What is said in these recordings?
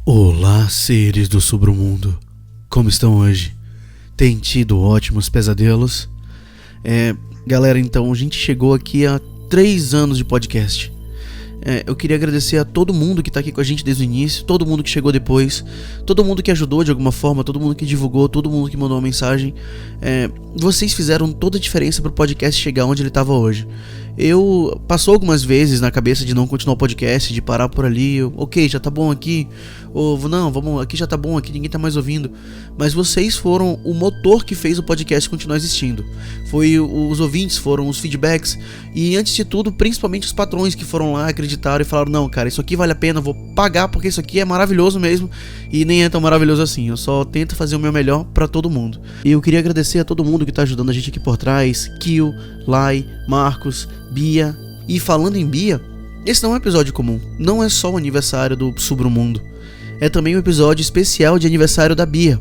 Olá, seres do submundo. Como estão hoje? Tem tido ótimos pesadelos? Galera, então a gente chegou aqui a 3 anos de podcast. Eu queria agradecer a todo mundo que tá aqui com a gente desde o início, todo mundo que chegou depois, todo mundo que ajudou de alguma forma, todo mundo que divulgou, todo mundo que mandou uma mensagem. Vocês fizeram toda a diferença pro podcast chegar onde ele tava hoje. Passou algumas vezes na cabeça de não continuar o podcast, de parar por ali, ok, já tá bom aqui, ou não, vamos, aqui já tá bom, aqui ninguém tá mais ouvindo. Mas vocês foram o motor que fez o podcast continuar existindo. Os ouvintes, foram os feedbacks, e antes de tudo, principalmente os patrões que foram lá, acreditaram e falaram: não, cara, isso aqui vale a pena, vou pagar porque isso aqui é maravilhoso mesmo, e nem é tão maravilhoso assim, eu só tento fazer o meu melhor pra todo mundo. E eu queria agradecer a todo mundo que tá ajudando a gente aqui por trás, Kill, Lai, Marcos, Bia. E falando em Bia, esse não é um episódio comum, não é só o aniversário do Submundo, é também um episódio especial de aniversário da Bia.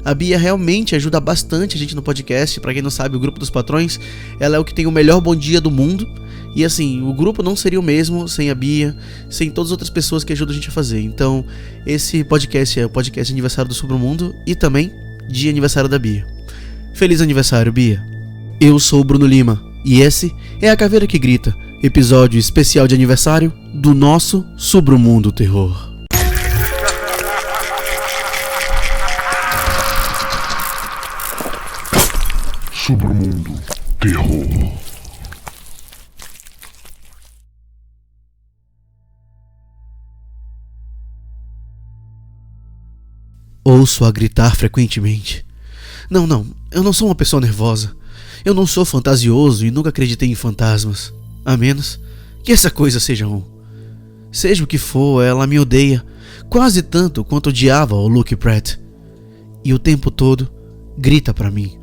A Bia realmente ajuda bastante a gente no podcast. Pra quem não sabe, o grupo dos patrões, ela é o que tem o melhor bom dia do mundo. E assim, o grupo não seria o mesmo sem a Bia, sem todas as outras pessoas que ajudam a gente a fazer. Então, esse podcast é o podcast de aniversário do Submundo e também de aniversário da Bia. Feliz aniversário, Bia. Eu sou o Bruno Lima e esse é A Caveira que Grita, episódio especial de aniversário do nosso Submundo Terror. Submundo Terror. Ouço a gritar frequentemente. Não, eu não sou uma pessoa nervosa. Eu não sou fantasioso e nunca acreditei em fantasmas. A menos que essa coisa seja um. Seja o que for, ela me odeia quase tanto quanto odiava o Luke Pratt. E o tempo todo grita pra mim.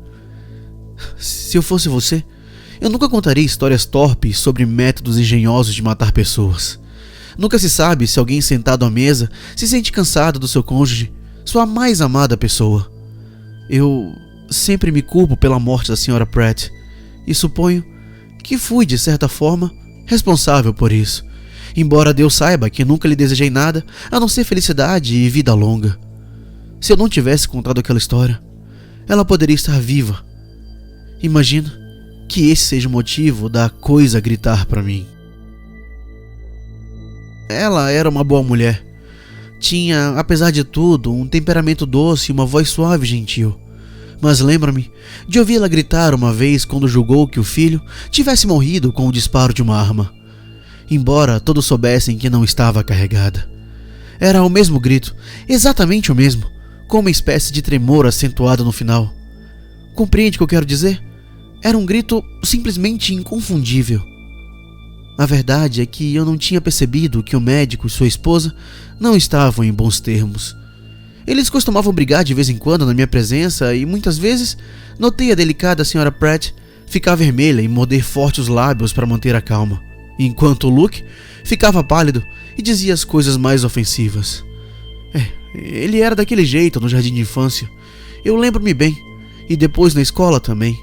Se eu fosse você, eu nunca contaria histórias torpes sobre métodos engenhosos de matar pessoas. Nunca se sabe se alguém sentado à mesa se sente cansado do seu cônjuge, sua mais amada pessoa. Eu sempre me culpo pela morte da Sra. Pratt e suponho que fui, de certa forma, responsável por isso, embora Deus saiba que nunca lhe desejei nada a não ser felicidade e vida longa. Se eu não tivesse contado aquela história, ela poderia estar viva. Imagino que esse seja o motivo da coisa gritar pra mim. Ela era uma boa mulher. Tinha, apesar de tudo, um temperamento doce e uma voz suave e gentil. Mas lembro-me de ouvi-la gritar uma vez quando julgou que o filho tivesse morrido com o disparo de uma arma, embora todos soubessem que não estava carregada. Era o mesmo grito, exatamente o mesmo, com uma espécie de tremor acentuado no final. Compreende o que eu quero dizer? Era um grito simplesmente inconfundível. A verdade é que eu não tinha percebido que o médico e sua esposa não estavam em bons termos. Eles costumavam brigar de vez em quando na minha presença e muitas vezes notei a delicada Sra. Pratt ficar vermelha e morder forte os lábios para manter a calma, enquanto o Luke ficava pálido e dizia as coisas mais ofensivas. Ele era daquele jeito no jardim de infância. Eu lembro-me bem. E depois na escola também.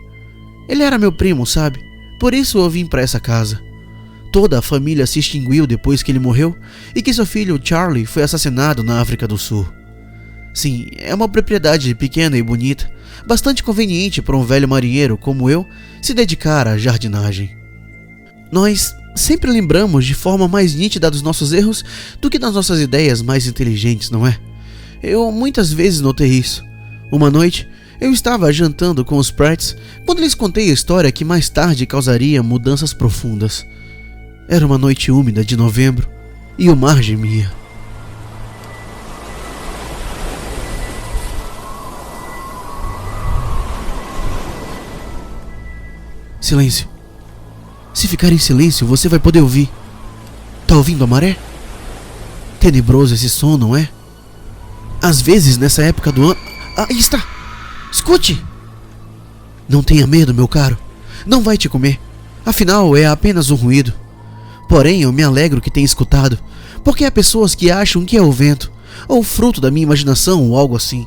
Ele era meu primo, sabe? Por isso eu vim pra essa casa. Toda a família se extinguiu depois que ele morreu e que seu filho Charlie foi assassinado na África do Sul. Sim, é uma propriedade pequena e bonita, bastante conveniente para um velho marinheiro como eu se dedicar à jardinagem. Nós sempre lembramos de forma mais nítida dos nossos erros do que das nossas ideias mais inteligentes, não é? Eu muitas vezes notei isso. Uma noite, eu estava jantando com os Pratts quando lhes contei a história que mais tarde causaria mudanças profundas. Era uma noite úmida de novembro e o mar gemia. Silêncio. Se ficar em silêncio, você vai poder ouvir. Tá ouvindo a maré? Tenebroso esse som, não é? Às vezes, nessa época do ano... Aí está! Escute! Não tenha medo, meu caro. Não vai te comer. Afinal, é apenas um ruído. Porém, eu me alegro que tenha escutado, porque há pessoas que acham que é o vento, ou fruto da minha imaginação, ou algo assim.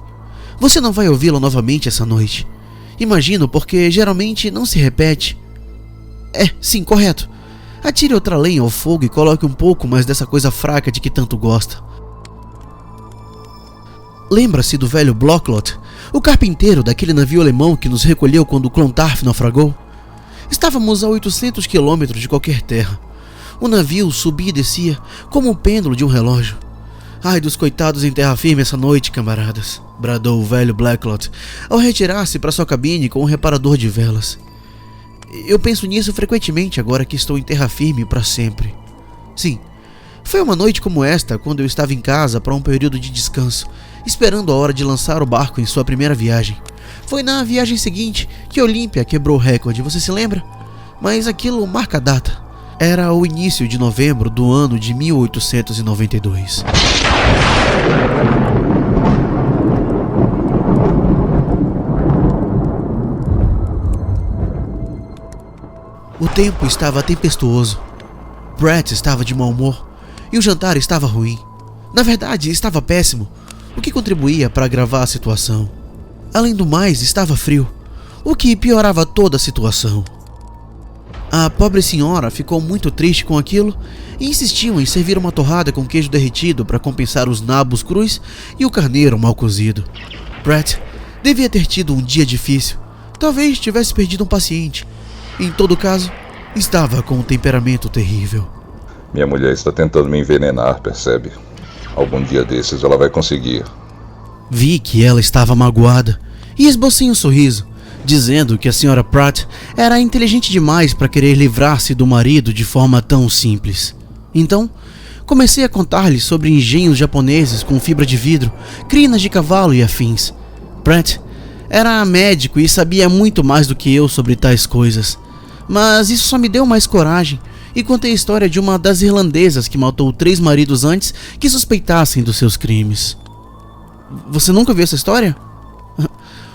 Você não vai ouvi-lo novamente essa noite. Imagino, porque geralmente não se repete. Sim, correto. Atire outra lenha ao fogo e coloque um pouco mais dessa coisa fraca de que tanto gosta. Lembra-se do velho Blocklot, o carpinteiro daquele navio alemão que nos recolheu quando o Clontarf naufragou? Estávamos a 800 quilômetros de qualquer terra. O navio subia e descia como o pêndulo de um relógio. Ai dos coitados em terra firme essa noite, camaradas, bradou o velho Blacklot ao retirar-se para sua cabine com um reparador de velas. Eu penso nisso frequentemente agora que estou em terra firme para sempre. Sim, foi uma noite como esta quando eu estava em casa para um período de descanso, esperando a hora de lançar o barco em sua primeira viagem. Foi na viagem seguinte que Olympia quebrou o recorde, você se lembra? Mas aquilo marca a data. Era o início de novembro do ano de 1892. O tempo estava tempestuoso. Brett estava de mau humor e o jantar estava ruim. Na verdade, estava péssimo, o que contribuía para agravar a situação. Além do mais, estava frio, o que piorava toda a situação. A pobre senhora ficou muito triste com aquilo e insistiu em servir uma torrada com queijo derretido para compensar os nabos crus e o carneiro mal cozido. Brett devia ter tido um dia difícil. Talvez tivesse perdido um paciente. Em todo caso, estava com um temperamento terrível. Minha mulher está tentando me envenenar, percebe? Algum dia desses ela vai conseguir. Vi que ela estava magoada e esbocei um sorriso, dizendo que a senhora Pratt era inteligente demais para querer livrar-se do marido de forma tão simples. Então, comecei a contar-lhe sobre engenhos japoneses com fibra de vidro, crinas de cavalo e afins. Pratt era médico e sabia muito mais do que eu sobre tais coisas, mas isso só me deu mais coragem e contei a história de uma das irlandesas que matou 3 maridos antes que suspeitassem dos seus crimes. Você nunca viu essa história?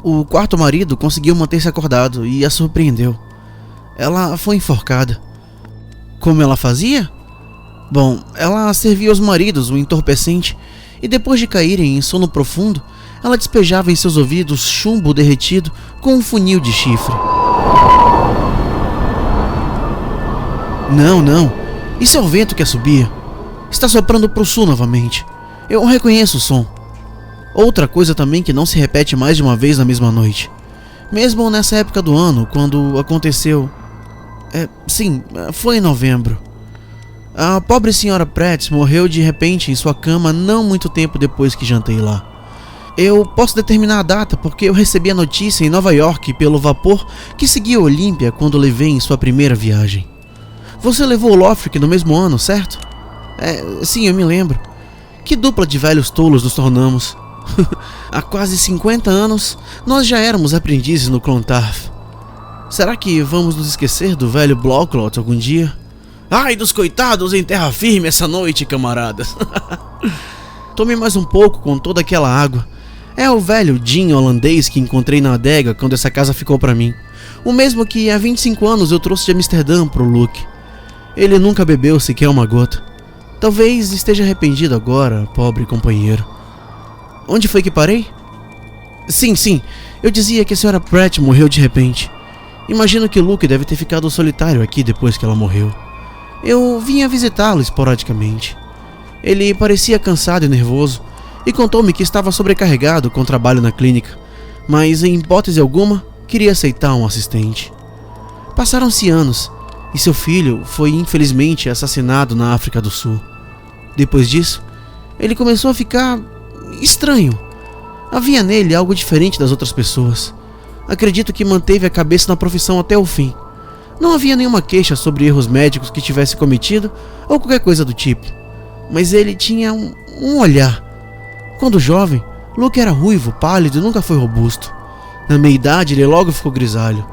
O 4º marido conseguiu manter-se acordado e a surpreendeu. Ela foi enforcada. Como ela fazia? Bom, ela servia aos maridos um entorpecente e depois de caírem em sono profundo, ela despejava em seus ouvidos chumbo derretido com um funil de chifre. Não, isso é o vento que a subia. Está soprando para o sul novamente. Eu reconheço o som. Outra coisa também que não se repete mais de uma vez na mesma noite. Mesmo nessa época do ano, quando aconteceu... Sim, foi em novembro. A pobre senhora Pratt morreu de repente em sua cama não muito tempo depois que jantei lá. Eu posso determinar a data porque eu recebi a notícia em Nova York pelo vapor que seguia Olympia quando levei em sua primeira viagem. Você levou o Lofric no mesmo ano, certo? Sim, eu me lembro. Que dupla de velhos tolos nos tornamos. Há quase 50 anos, nós já éramos aprendizes no Clontarf. Será que vamos nos esquecer do velho Blocklot algum dia? Ai dos coitados em terra firme essa noite, camaradas. Tome mais um pouco com toda aquela água. É o velho gin holandês que encontrei na adega quando essa casa ficou para mim. O mesmo que há 25 anos eu trouxe de Amsterdã pro Luke. Ele nunca bebeu sequer uma gota. Talvez esteja arrependido agora, pobre companheiro. Onde foi que parei? Sim, eu dizia que a senhora Pratt morreu de repente. Imagino que Luke deve ter ficado solitário aqui depois que ela morreu. Eu vinha visitá-lo esporadicamente. Ele parecia cansado e nervoso e contou-me que estava sobrecarregado com o trabalho na clínica, mas em hipótese alguma queria aceitar um assistente. Passaram-se anos e seu filho foi infelizmente assassinado na África do Sul. Depois disso, ele começou a ficar estranho. Havia nele algo diferente das outras pessoas. Acredito que manteve a cabeça na profissão até o fim. Não havia nenhuma queixa sobre erros médicos que tivesse cometido ou qualquer coisa do tipo. Mas ele tinha um olhar. Quando jovem, Luke era ruivo, pálido e nunca foi robusto. Na meia-idade, ele logo ficou grisalho.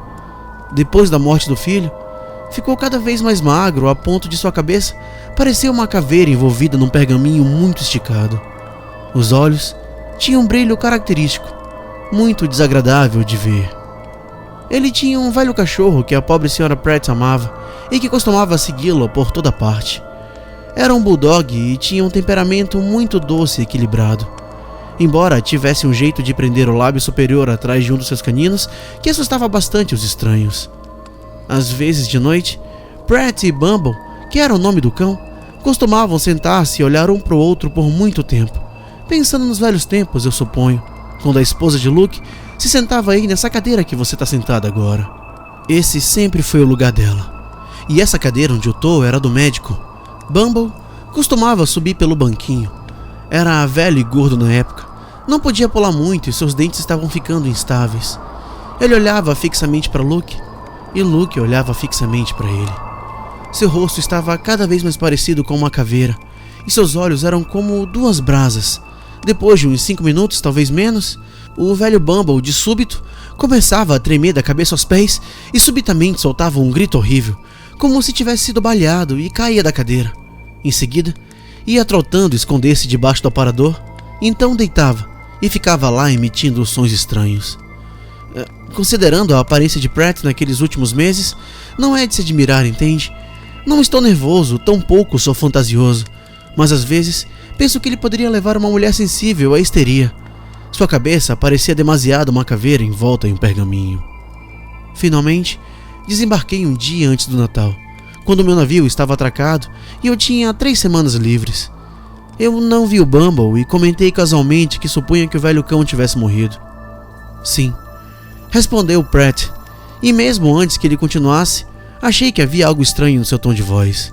Depois da morte do filho, ficou cada vez mais magro a ponto de sua cabeça parecer uma caveira envolvida num pergaminho muito esticado. Os olhos tinham um brilho característico, muito desagradável de ver. Ele tinha um velho cachorro que a pobre senhora Pratt amava e que costumava segui-lo por toda parte. Era um bulldog e tinha um temperamento muito doce e equilibrado. Embora tivesse um jeito de prender o lábio superior atrás de um dos seus caninos que assustava bastante os estranhos. Às vezes de noite, Pratt e Bumble, que era o nome do cão, costumavam sentar-se e olhar um para o outro por muito tempo, Pensando nos velhos tempos, eu suponho, quando a esposa de Luke se sentava aí nessa cadeira que você está sentada agora. Esse sempre foi o lugar dela. E essa cadeira onde eu tô era do médico. Bumble costumava subir pelo banquinho. Era velho e gordo na época. Não podia pular muito e seus dentes estavam ficando instáveis. Ele olhava fixamente para Luke e Luke olhava fixamente para ele. Seu rosto estava cada vez mais parecido com uma caveira e seus olhos eram como duas brasas. Depois de uns 5 minutos, talvez menos, o velho Bumble, de súbito, começava a tremer da cabeça aos pés e subitamente soltava um grito horrível, como se tivesse sido baleado, e caía da cadeira. Em seguida, ia trotando esconder-se debaixo do aparador, então deitava e ficava lá emitindo sons estranhos. Considerando a aparência de Pratt naqueles últimos meses, não é de se admirar, entende? Não estou nervoso, tampouco sou fantasioso, mas às vezes penso que ele poderia levar uma mulher sensível à histeria. Sua cabeça parecia demasiado uma caveira envolta em um pergaminho. Finalmente, desembarquei um dia antes do Natal, quando meu navio estava atracado e eu tinha 3 semanas livres. Eu não vi o Bumble e comentei casualmente que supunha que o velho cão tivesse morrido. Sim, respondeu Pratt, e mesmo antes que ele continuasse, achei que havia algo estranho no seu tom de voz.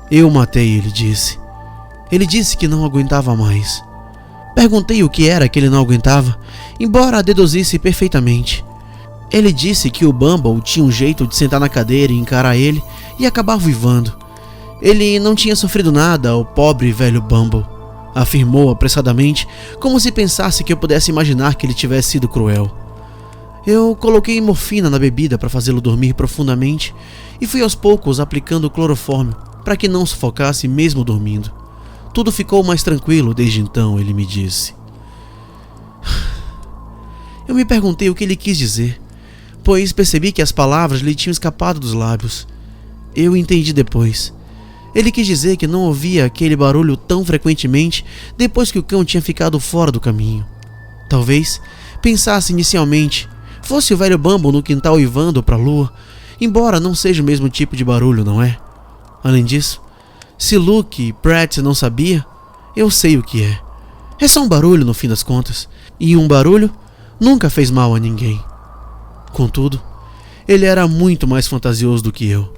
Eu o matei, ele disse. Ele disse que não aguentava mais. Perguntei o que era que ele não aguentava, embora a deduzisse perfeitamente. Ele disse que o Bumble tinha um jeito de sentar na cadeira e encarar ele e acabar uivando. Ele não tinha sofrido nada, o pobre velho Bumble, afirmou apressadamente, como se pensasse que eu pudesse imaginar que ele tivesse sido cruel. Eu coloquei morfina na bebida para fazê-lo dormir profundamente e fui aos poucos aplicando clorofórmio para que não sufocasse mesmo dormindo. Tudo ficou mais tranquilo desde então, ele me disse. Eu me perguntei o que ele quis dizer, pois percebi que as palavras lhe tinham escapado dos lábios. Eu entendi depois. Ele quis dizer que não ouvia aquele barulho tão frequentemente depois que o cão tinha ficado fora do caminho. Talvez pensasse inicialmente, fosse o velho Bumble no quintal uivando para a lua, embora não seja o mesmo tipo de barulho, não é? Além disso, se Luke e Pratt não sabia, eu sei o que é. É só um barulho no fim das contas, e um barulho nunca fez mal a ninguém. Contudo, ele era muito mais fantasioso do que eu.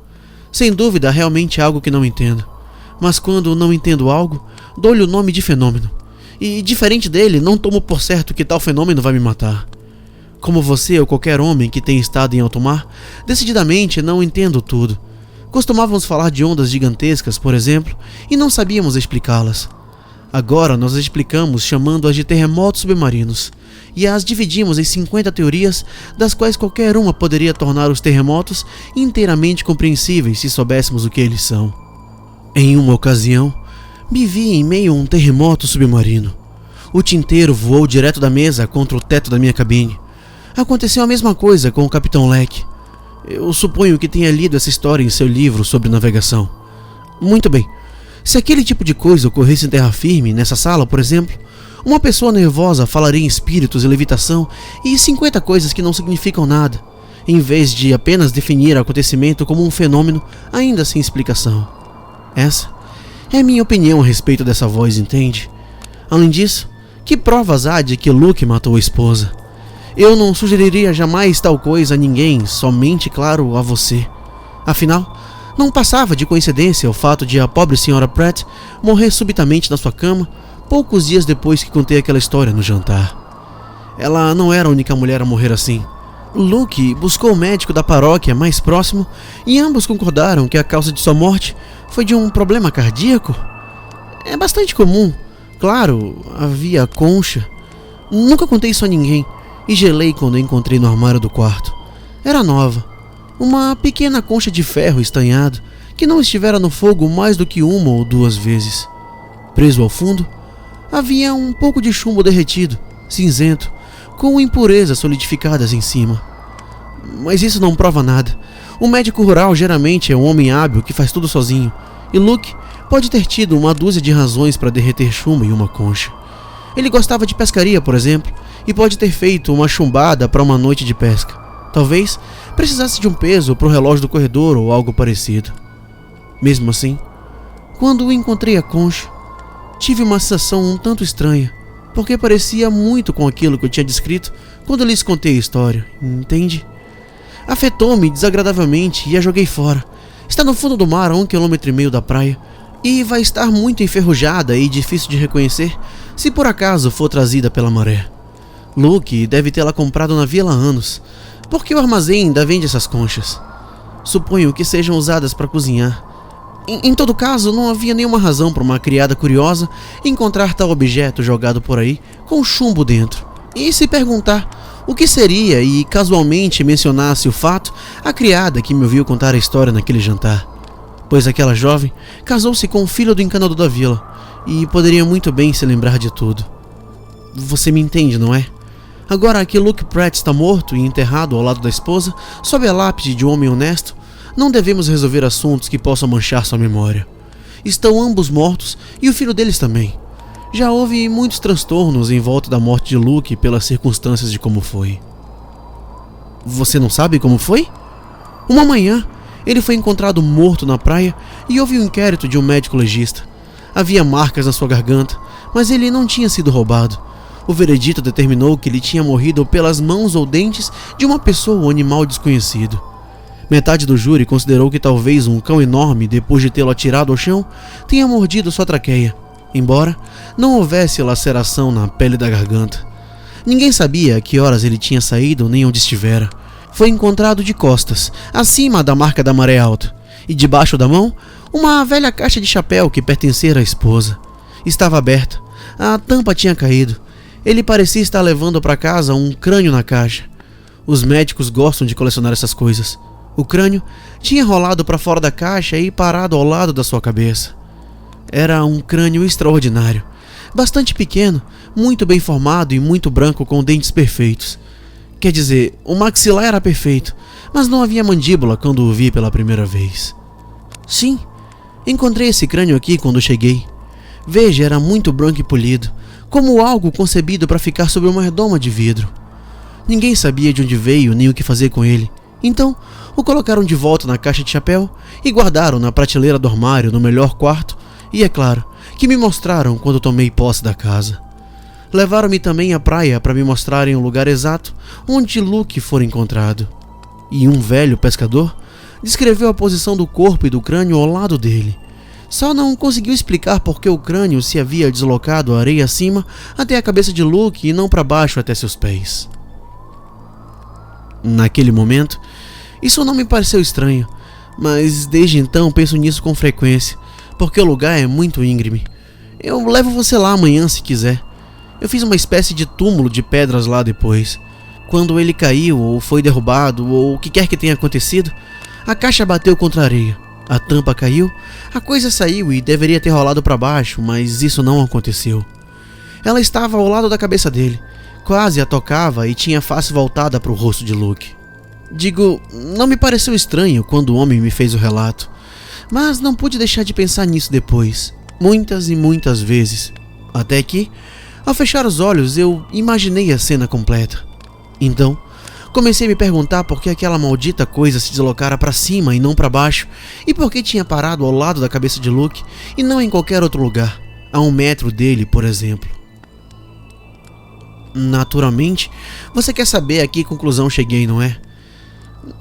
Sem dúvida, realmente é algo que não entendo. Mas quando não entendo algo, dou-lhe o nome de fenômeno. E, diferente dele, não tomo por certo que tal fenômeno vai me matar. Como você ou qualquer homem que tenha estado em alto mar, decididamente não entendo tudo. Costumávamos falar de ondas gigantescas, por exemplo, e não sabíamos explicá-las. Agora nós as explicamos chamando-as de terremotos submarinos, e as dividimos em 50 teorias, das quais qualquer uma poderia tornar os terremotos inteiramente compreensíveis se soubéssemos o que eles são. Em uma ocasião, me vi em meio a um terremoto submarino. O tinteiro voou direto da mesa contra o teto da minha cabine. Aconteceu a mesma coisa com o Capitão Leck. Eu suponho que tenha lido essa história em seu livro sobre navegação. Muito bem. Se aquele tipo de coisa ocorresse em terra firme, nessa sala, por exemplo, uma pessoa nervosa falaria em espíritos e levitação e 50 coisas que não significam nada, em vez de apenas definir o acontecimento como um fenômeno ainda sem explicação. Essa é a minha opinião a respeito dessa voz, entende? Além disso, que provas há de que Luke matou a esposa? Eu não sugeriria jamais tal coisa a ninguém, somente, claro, a você. Afinal, não passava de coincidência o fato de a pobre senhora Pratt morrer subitamente na sua cama poucos dias depois que contei aquela história no jantar. Ela não era a única mulher a morrer assim. Luke buscou o médico da paróquia mais próximo e ambos concordaram que a causa de sua morte foi de um problema cardíaco. É bastante comum. Claro, havia a concha. Nunca contei isso a ninguém e gelei quando a encontrei no armário do quarto. Era nova. Uma pequena concha de ferro estanhado que não estivera no fogo mais do que 1 ou 2 vezes. Preso ao fundo, havia um pouco de chumbo derretido, cinzento, com impurezas solidificadas em cima. Mas isso não prova nada. O médico rural geralmente é um homem hábil que faz tudo sozinho, e Luke pode ter tido uma dúzia de razões para derreter chumbo em uma concha. Ele gostava de pescaria, por exemplo, e pode ter feito uma chumbada para uma noite de pesca. Talvez precisasse de um peso para o relógio do corredor ou algo parecido. Mesmo assim, quando encontrei a concha, tive uma sensação um tanto estranha, porque parecia muito com aquilo que eu tinha descrito quando lhes contei a história, entende? Afetou-me desagradavelmente e a joguei fora. Está no fundo do mar a 1,5 km da praia e vai estar muito enferrujada e difícil de reconhecer se por acaso for trazida pela maré. Luke deve tê-la comprado na vila há anos, porque o armazém ainda vende essas conchas. Suponho que sejam usadas para cozinhar. Em todo caso, não havia nenhuma razão para uma criada curiosa encontrar tal objeto jogado por aí com chumbo dentro e se perguntar o que seria e casualmente mencionasse o fato à criada que me ouviu contar a história naquele jantar, pois aquela jovem casou-se com o filho do encanador da vila e poderia muito bem se lembrar de tudo. Você me entende, não é? Agora que Luke Pratt está morto e enterrado ao lado da esposa, sob a lápide de um homem honesto, não devemos resolver assuntos que possam manchar sua memória. Estão ambos mortos e o filho deles também. Já houve muitos transtornos em volta da morte de Luke pelas circunstâncias de como foi. Você não sabe como foi? Uma manhã, ele foi encontrado morto na praia e houve um inquérito de um médico legista. Havia marcas na sua garganta, mas ele não tinha sido roubado. O veredito determinou que ele tinha morrido pelas mãos ou dentes de uma pessoa ou animal desconhecido. Metade do júri considerou que talvez um cão enorme, depois de tê-lo atirado ao chão, tenha mordido sua traqueia, embora não houvesse laceração na pele da garganta. Ninguém sabia a que horas ele tinha saído nem onde estivera. Foi encontrado de costas, acima da marca da maré alta, e debaixo da mão, uma velha caixa de chapéu que pertencera à esposa. Estava aberta, a tampa tinha caído. Ele parecia estar levando para casa um crânio na caixa. Os médicos gostam de colecionar essas coisas. O crânio tinha rolado para fora da caixa e parado ao lado da sua cabeça. Era um crânio extraordinário, bastante pequeno, muito bem formado e muito branco com dentes perfeitos. Quer dizer, o maxilar era perfeito, mas não havia mandíbula quando o vi pela primeira vez. Sim, encontrei esse crânio aqui quando cheguei. Veja, era muito branco e polido, como algo concebido para ficar sobre uma redoma de vidro. Ninguém sabia de onde veio nem o que fazer com ele, então o colocaram de volta na caixa de chapéu e guardaram na prateleira do armário no melhor quarto, e é claro que me mostraram quando tomei posse da casa. Levaram-me também à praia para me mostrarem o lugar exato onde Luke fora encontrado. E um velho pescador descreveu a posição do corpo e do crânio ao lado dele. Só não conseguiu explicar por que o crânio se havia deslocado a areia acima até a cabeça de Luke e não para baixo até seus pés. Naquele momento, isso não me pareceu estranho, mas desde então penso nisso com frequência, porque o lugar é muito íngreme. Eu levo você lá amanhã se quiser. Eu fiz uma espécie de túmulo de pedras lá depois. Quando ele caiu ou foi derrubado ou o que quer que tenha acontecido, a caixa bateu contra a areia. A tampa caiu, a coisa saiu e deveria ter rolado para baixo, mas isso não aconteceu. Ela estava ao lado da cabeça dele, quase a tocava e tinha a face voltada para o rosto de Luke. Digo, não me pareceu estranho quando o homem me fez o relato, mas não pude deixar de pensar nisso depois, muitas e muitas vezes, até que, ao fechar os olhos, eu imaginei a cena completa. Então, comecei a me perguntar por que aquela maldita coisa se deslocara para cima e não para baixo, e por que tinha parado ao lado da cabeça de Luke e não em qualquer outro lugar, a 1 metro dele, por exemplo. Naturalmente, você quer saber a que conclusão cheguei, não é?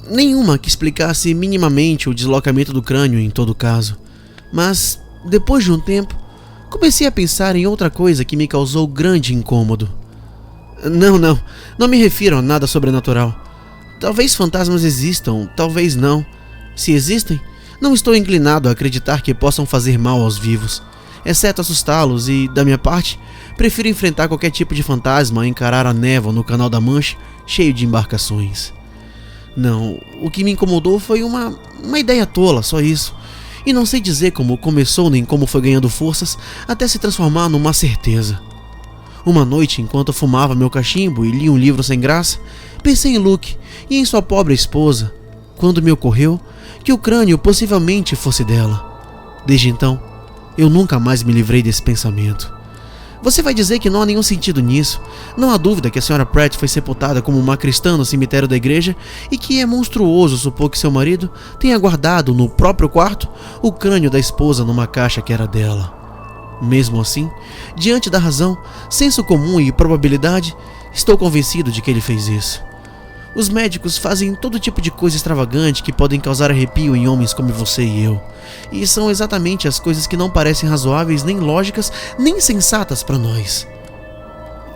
Nenhuma que explicasse minimamente o deslocamento do crânio em todo caso, mas, depois de um tempo, comecei a pensar em outra coisa que me causou grande incômodo. Não me refiro a nada sobrenatural. Talvez fantasmas existam, talvez não. Se existem, não estou inclinado a acreditar que possam fazer mal aos vivos, exceto assustá-los e, da minha parte, prefiro enfrentar qualquer tipo de fantasma a encarar a névoa no Canal da Mancha cheio de embarcações. Não, o que me incomodou foi uma ideia tola, só isso. E não sei dizer como começou nem como foi ganhando forças até se transformar numa certeza. Uma noite, enquanto fumava meu cachimbo e li um livro sem graça, pensei em Luke e em sua pobre esposa, quando me ocorreu que o crânio possivelmente fosse dela. Desde então, eu nunca mais me livrei desse pensamento. Você vai dizer que não há nenhum sentido nisso. Não há dúvida que a Sra. Pratt foi sepultada como uma cristã no cemitério da igreja e que é monstruoso supor que seu marido tenha guardado no próprio quarto o crânio da esposa numa caixa que era dela. Mesmo assim, diante da razão, senso comum e probabilidade, estou convencido de que ele fez isso. Os médicos fazem todo tipo de coisa extravagante que podem causar arrepio em homens como você e eu. E são exatamente as coisas que não parecem razoáveis, nem lógicas, nem sensatas para nós.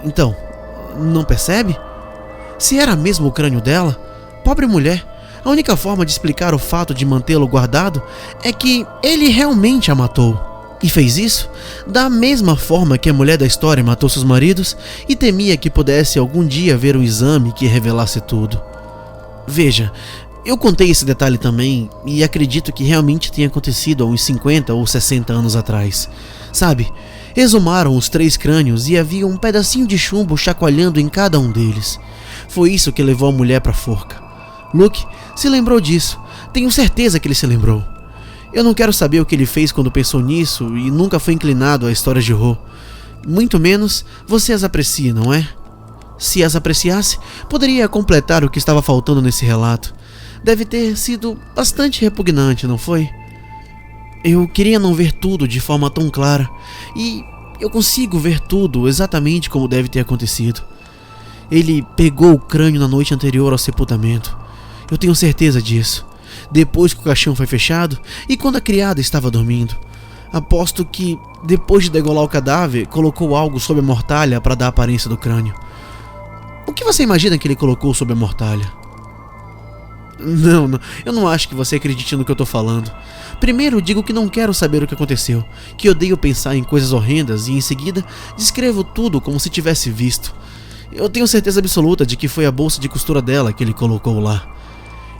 Então, não percebe? Se era mesmo o crânio dela, pobre mulher, a única forma de explicar o fato de mantê-lo guardado é que ele realmente a matou. E fez isso da mesma forma que a mulher da história matou seus maridos e temia que pudesse algum dia ver um exame que revelasse tudo. Veja, eu contei esse detalhe também e acredito que realmente tenha acontecido há uns 50 ou 60 anos atrás. Sabe, exumaram os 3 crânios e havia um pedacinho de chumbo chacoalhando em cada um deles. Foi isso que levou a mulher para a forca. Luke se lembrou disso, tenho certeza que ele se lembrou. Eu não quero saber o que ele fez quando pensou nisso e nunca foi inclinado a histórias de horror. Muito menos você as aprecia, não é? Se as apreciasse, poderia completar o que estava faltando nesse relato. Deve ter sido bastante repugnante, não foi? Eu queria não ver tudo de forma tão clara, e eu consigo ver tudo exatamente como deve ter acontecido. Ele pegou o crânio na noite anterior ao sepultamento. Eu tenho certeza disso. Depois que o caixão foi fechado e quando a criada estava dormindo. Aposto que, depois de degolar o cadáver, colocou algo sob a mortalha para dar a aparência do crânio. O que você imagina que ele colocou sob a mortalha? Não, eu não acho que você acredite no que eu tô falando. Primeiro digo que não quero saber o que aconteceu, que odeio pensar em coisas horrendas e em seguida descrevo tudo como se tivesse visto. Eu tenho certeza absoluta de que foi a bolsa de costura dela que ele colocou lá.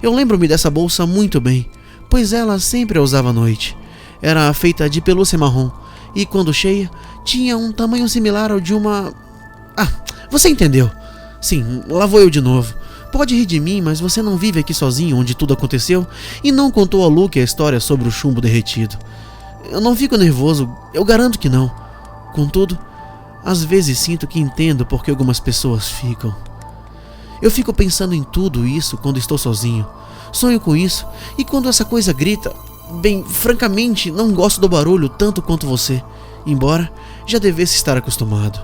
Eu lembro-me dessa bolsa muito bem, pois ela sempre a usava à noite. Era feita de pelúcia marrom e, quando cheia, tinha um tamanho similar ao de uma... Ah, você entendeu. Sim, lá vou eu de novo. Pode rir de mim, mas você não vive aqui sozinho onde tudo aconteceu e não contou a Luke a história sobre o chumbo derretido. Eu não fico nervoso, eu garanto que não. Contudo, às vezes sinto que entendo por que algumas pessoas ficam. Eu fico pensando em tudo isso quando estou sozinho. Sonho com isso, e quando essa coisa grita... Bem, francamente, não gosto do barulho tanto quanto você, embora já devesse estar acostumado.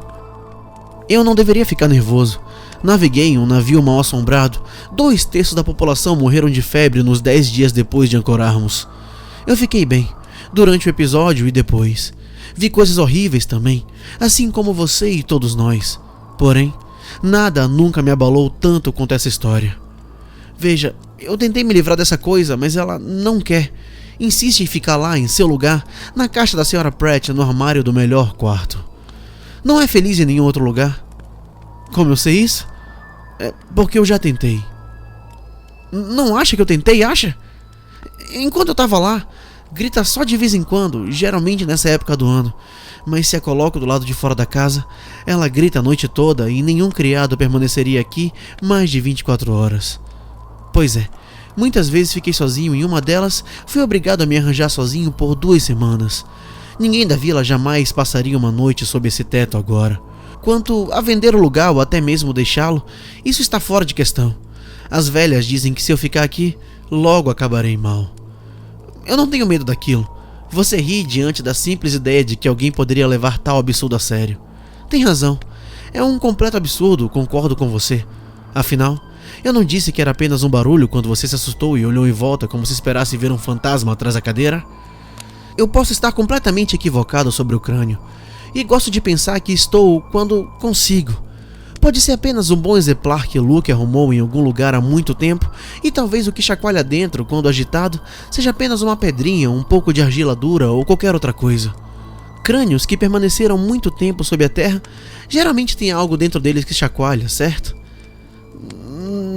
Eu não deveria ficar nervoso. Naveguei em um navio mal assombrado. 2/3 da população morreram de febre nos 10 dias depois de ancorarmos. Eu fiquei bem, durante o episódio e depois. Vi coisas horríveis também, assim como você e todos nós. Porém, nada nunca me abalou tanto quanto essa história. Veja, eu tentei me livrar dessa coisa, mas ela não quer. Insiste em ficar lá, em seu lugar, na caixa da Sra. Pratt, no armário do melhor quarto. Não é feliz em nenhum outro lugar. Como eu sei isso? É porque eu já tentei. Não acha que eu tentei, acha? Enquanto eu tava lá, grita só de vez em quando, geralmente nessa época do ano. Mas se a coloco do lado de fora da casa, ela grita a noite toda e nenhum criado permaneceria aqui mais de 24 horas. Pois é, muitas vezes fiquei sozinho e em uma delas fui obrigado a me arranjar sozinho por 2 semanas. Ninguém da vila jamais passaria uma noite sob esse teto agora. Quanto a vender o lugar ou até mesmo deixá-lo, isso está fora de questão. As velhas dizem que se eu ficar aqui, logo acabarei mal. Eu não tenho medo daquilo. Você ri diante da simples ideia de que alguém poderia levar tal absurdo a sério. Tem razão. É um completo absurdo, concordo com você. Afinal, eu não disse que era apenas um barulho quando você se assustou e olhou em volta como se esperasse ver um fantasma atrás da cadeira? Eu posso estar completamente equivocado sobre o crânio. E gosto de pensar que estou quando consigo. Pode ser apenas um bom exemplar que Luke arrumou em algum lugar há muito tempo, e talvez o que chacoalha dentro quando agitado seja apenas uma pedrinha, um pouco de argila dura ou qualquer outra coisa. Crânios que permaneceram muito tempo sob a terra geralmente tem algo dentro deles que chacoalha, certo?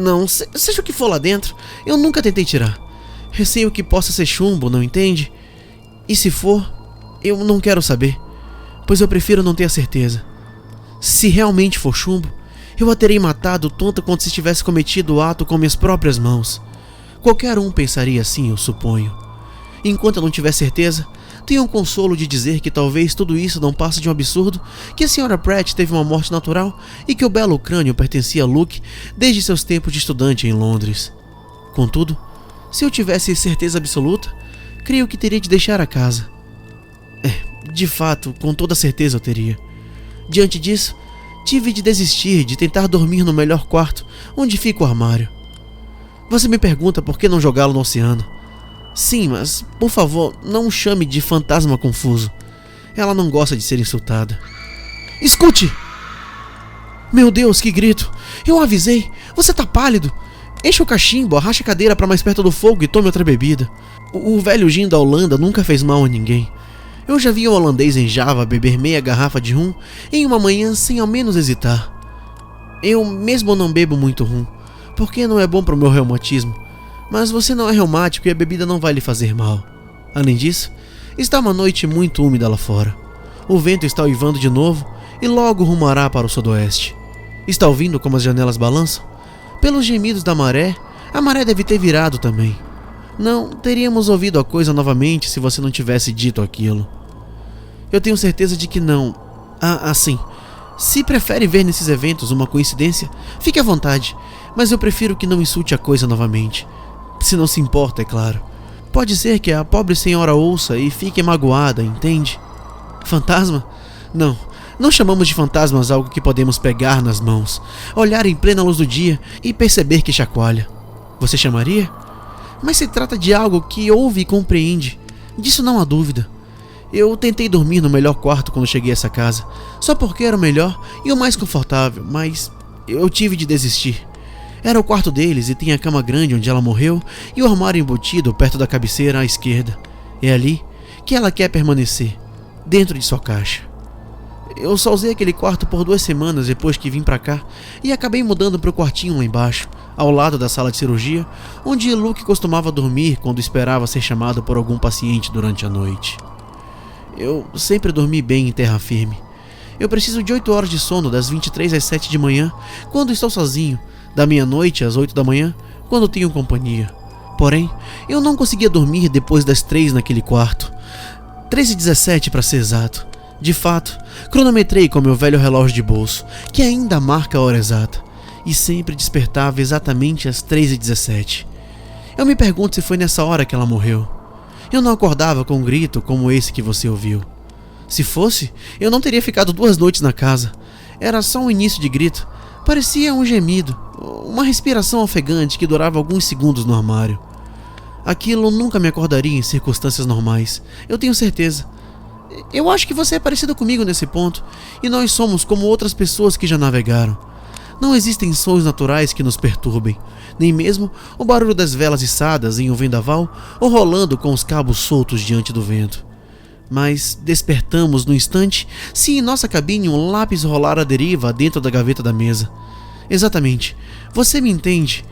Não, seja o que for lá dentro, eu nunca tentei tirar. Receio que possa ser chumbo, não entende? E se for, eu não quero saber, pois eu prefiro não ter a certeza. Se realmente for chumbo, eu a terei matado tanto quanto se tivesse cometido o ato com minhas próprias mãos. Qualquer um pensaria assim, eu suponho. Enquanto eu não tiver certeza, tenho um consolo de dizer que talvez tudo isso não passe de um absurdo, que a Sra. Pratt teve uma morte natural e que o belo crânio pertencia a Luke desde seus tempos de estudante em Londres. Contudo, se eu tivesse certeza absoluta, creio que teria de deixar a casa. De fato, com toda certeza eu teria. Diante disso, tive de desistir de tentar dormir no melhor quarto, onde fica o armário. Você me pergunta por que não jogá-lo no oceano. Sim, mas, por favor, não o chame de fantasma confuso. Ela não gosta de ser insultada. Escute! Meu Deus, que grito! Eu avisei! Você tá pálido! Enche o cachimbo, arraste a cadeira para mais perto do fogo e tome outra bebida. O velho gin da Holanda nunca fez mal a ninguém. Eu já vi um holandês em Java beber meia garrafa de rum em uma manhã sem ao menos hesitar. Eu mesmo não bebo muito rum, porque não é bom para o meu reumatismo. Mas você não é reumático e a bebida não vai lhe fazer mal. Além disso, está uma noite muito úmida lá fora. O vento está uivando de novo e logo rumará para o sudoeste. Está ouvindo como as janelas balançam? Pelos gemidos da maré, a maré deve ter virado também. Não teríamos ouvido a coisa novamente se você não tivesse dito aquilo. Eu tenho certeza de que não. Assim, se prefere ver nesses eventos uma coincidência, fique à vontade, mas eu prefiro que não insulte a coisa novamente. Se não se importa, é claro. Pode ser que a pobre senhora ouça e fique magoada, entende? Fantasma? Não chamamos de fantasmas algo que podemos pegar nas mãos, olhar em plena luz do dia e perceber que chacoalha. Você chamaria? Mas se trata de algo que ouve e compreende. Disso não há dúvida. Eu tentei dormir no melhor quarto quando cheguei a essa casa, só porque era o melhor e o mais confortável, mas eu tive de desistir. Era o quarto deles e tem a cama grande onde ela morreu e o armário embutido perto da cabeceira à esquerda. É ali que ela quer permanecer, dentro de sua caixa. Eu só usei aquele quarto por 2 semanas depois que vim pra cá e acabei mudando pro quartinho lá embaixo, ao lado da sala de cirurgia, onde Luke costumava dormir quando esperava ser chamado por algum paciente durante a noite. Eu sempre dormi bem em terra firme. Eu preciso de 8 horas de sono das 23 às 7 de manhã, quando estou sozinho, da meia-noite às 8 da manhã, quando tenho companhia. Porém, eu não conseguia dormir depois das 3 naquele quarto. 3h17 para ser exato. De fato, cronometrei com meu velho relógio de bolso, que ainda marca a hora exata, e sempre despertava exatamente às 3h17. Eu me pergunto se foi nessa hora que ela morreu. Eu não acordava com um grito como esse que você ouviu. Se fosse, eu não teria ficado 2 noites na casa. Era só um início de grito. Parecia um gemido, uma respiração ofegante que durava alguns segundos no armário. Aquilo nunca me acordaria em circunstâncias normais, eu tenho certeza. Eu acho que você é parecido comigo nesse ponto, e nós somos como outras pessoas que já navegaram. Não existem sons naturais que nos perturbem, nem mesmo o barulho das velas içadas em um vendaval ou rolando com os cabos soltos diante do vento. Mas despertamos no instante se em nossa cabine um lápis rolar à deriva dentro da gaveta da mesa. Exatamente, você me entende?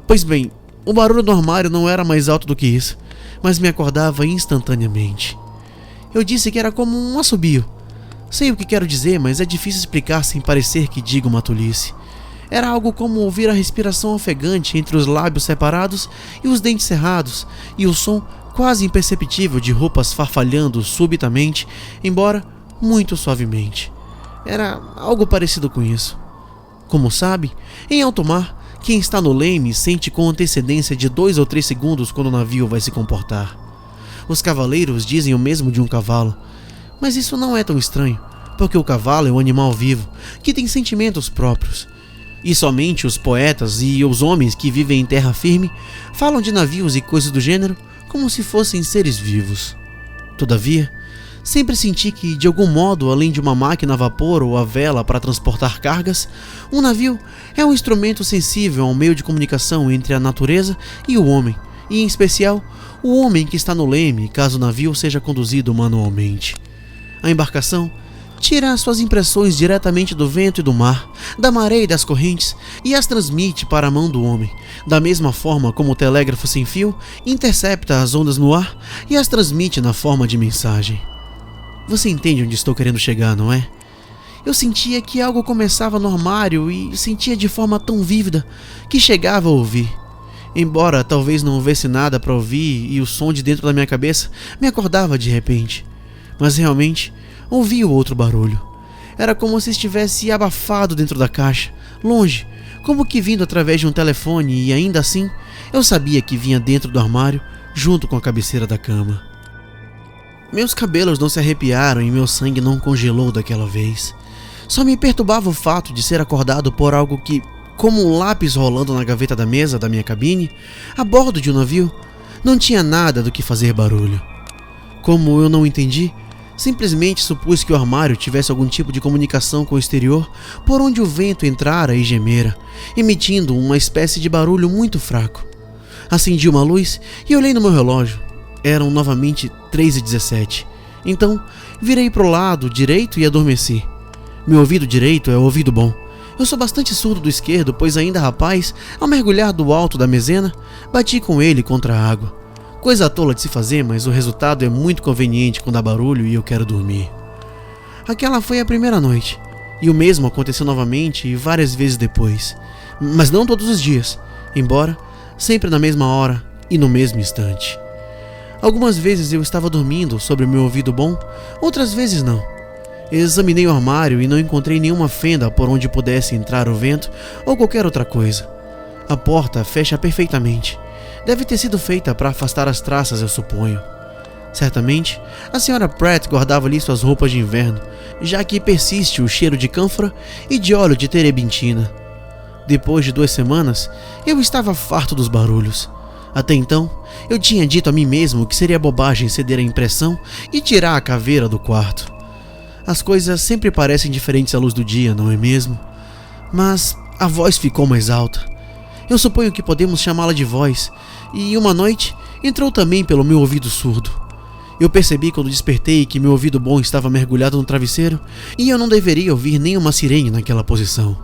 Pois bem, o barulho do armário não era mais alto do que isso, mas me acordava instantaneamente. Eu disse que era como um assobio. Sei o que quero dizer, mas é difícil explicar sem parecer que digo uma tolice. Era algo como ouvir a respiração ofegante entre os lábios separados e os dentes cerrados, e o som quase imperceptível de roupas farfalhando subitamente, embora muito suavemente. Era algo parecido com isso. Como sabe, em alto mar, quem está no leme sente com antecedência de 2 ou 3 segundos quando o navio vai se comportar. Os cavaleiros dizem o mesmo de um cavalo, mas isso não é tão estranho, porque o cavalo é um animal vivo, que tem sentimentos próprios. E somente os poetas e os homens que vivem em terra firme falam de navios e coisas do gênero como se fossem seres vivos. Todavia, sempre senti que, de algum modo, além de uma máquina a vapor ou a vela para transportar cargas, um navio é um instrumento sensível ao meio de comunicação entre a natureza e o homem, e, em especial, o homem que está no leme caso o navio seja conduzido manualmente. A embarcação tira as suas impressões diretamente do vento e do mar, da maré e das correntes, e as transmite para a mão do homem, da mesma forma como o telégrafo sem fio intercepta as ondas no ar e as transmite na forma de mensagem. Você entende onde estou querendo chegar, não é? Eu sentia que algo começava no armário e sentia de forma tão vívida que chegava a ouvir. Embora talvez não houvesse nada para ouvir e o som de dentro da minha cabeça me acordava de repente. Mas realmente ouvi o outro barulho. Era como se estivesse abafado dentro da caixa, longe, como que vindo através de um telefone, e ainda assim eu sabia que vinha dentro do armário, junto com a cabeceira da cama. Meus cabelos não se arrepiaram e meu sangue não congelou daquela vez. Só me perturbava o fato de ser acordado por algo que, como um lápis rolando na gaveta da mesa da minha cabine, a bordo de um navio, não tinha nada do que fazer barulho. Como eu não entendi, simplesmente supus que o armário tivesse algum tipo de comunicação com o exterior por onde o vento entrara e gemera, emitindo uma espécie de barulho muito fraco. Acendi uma luz e olhei no meu relógio. Eram novamente 3h17. Então, virei pro lado direito e adormeci. Meu ouvido direito é o ouvido bom. Eu sou bastante surdo do esquerdo, pois ainda rapaz, ao mergulhar do alto da mezena, bati com ele contra a água. Coisa tola de se fazer, mas o resultado é muito conveniente quando há barulho e eu quero dormir. Aquela foi a primeira noite, e o mesmo aconteceu novamente e várias vezes depois. Mas não todos os dias, embora sempre na mesma hora e no mesmo instante. Algumas vezes eu estava dormindo sobre o meu ouvido bom, outras vezes não. Examinei o armário e não encontrei nenhuma fenda por onde pudesse entrar o vento ou qualquer outra coisa. A porta fecha perfeitamente. Deve ter sido feita para afastar as traças, eu suponho. Certamente, a senhora Pratt guardava ali suas roupas de inverno, já que persiste o cheiro de cânfora e de óleo de terebintina. Depois de 2 semanas, eu estava farto dos barulhos. Até então, eu tinha dito a mim mesmo que seria bobagem ceder à impressão e tirar a caveira do quarto. As coisas sempre parecem diferentes à luz do dia, não é mesmo? Mas a voz ficou mais alta. Eu suponho que podemos chamá-la de voz, e uma noite entrou também pelo meu ouvido surdo. Eu percebi quando despertei que meu ouvido bom estava mergulhado no travesseiro e eu não deveria ouvir nenhuma sirene naquela posição.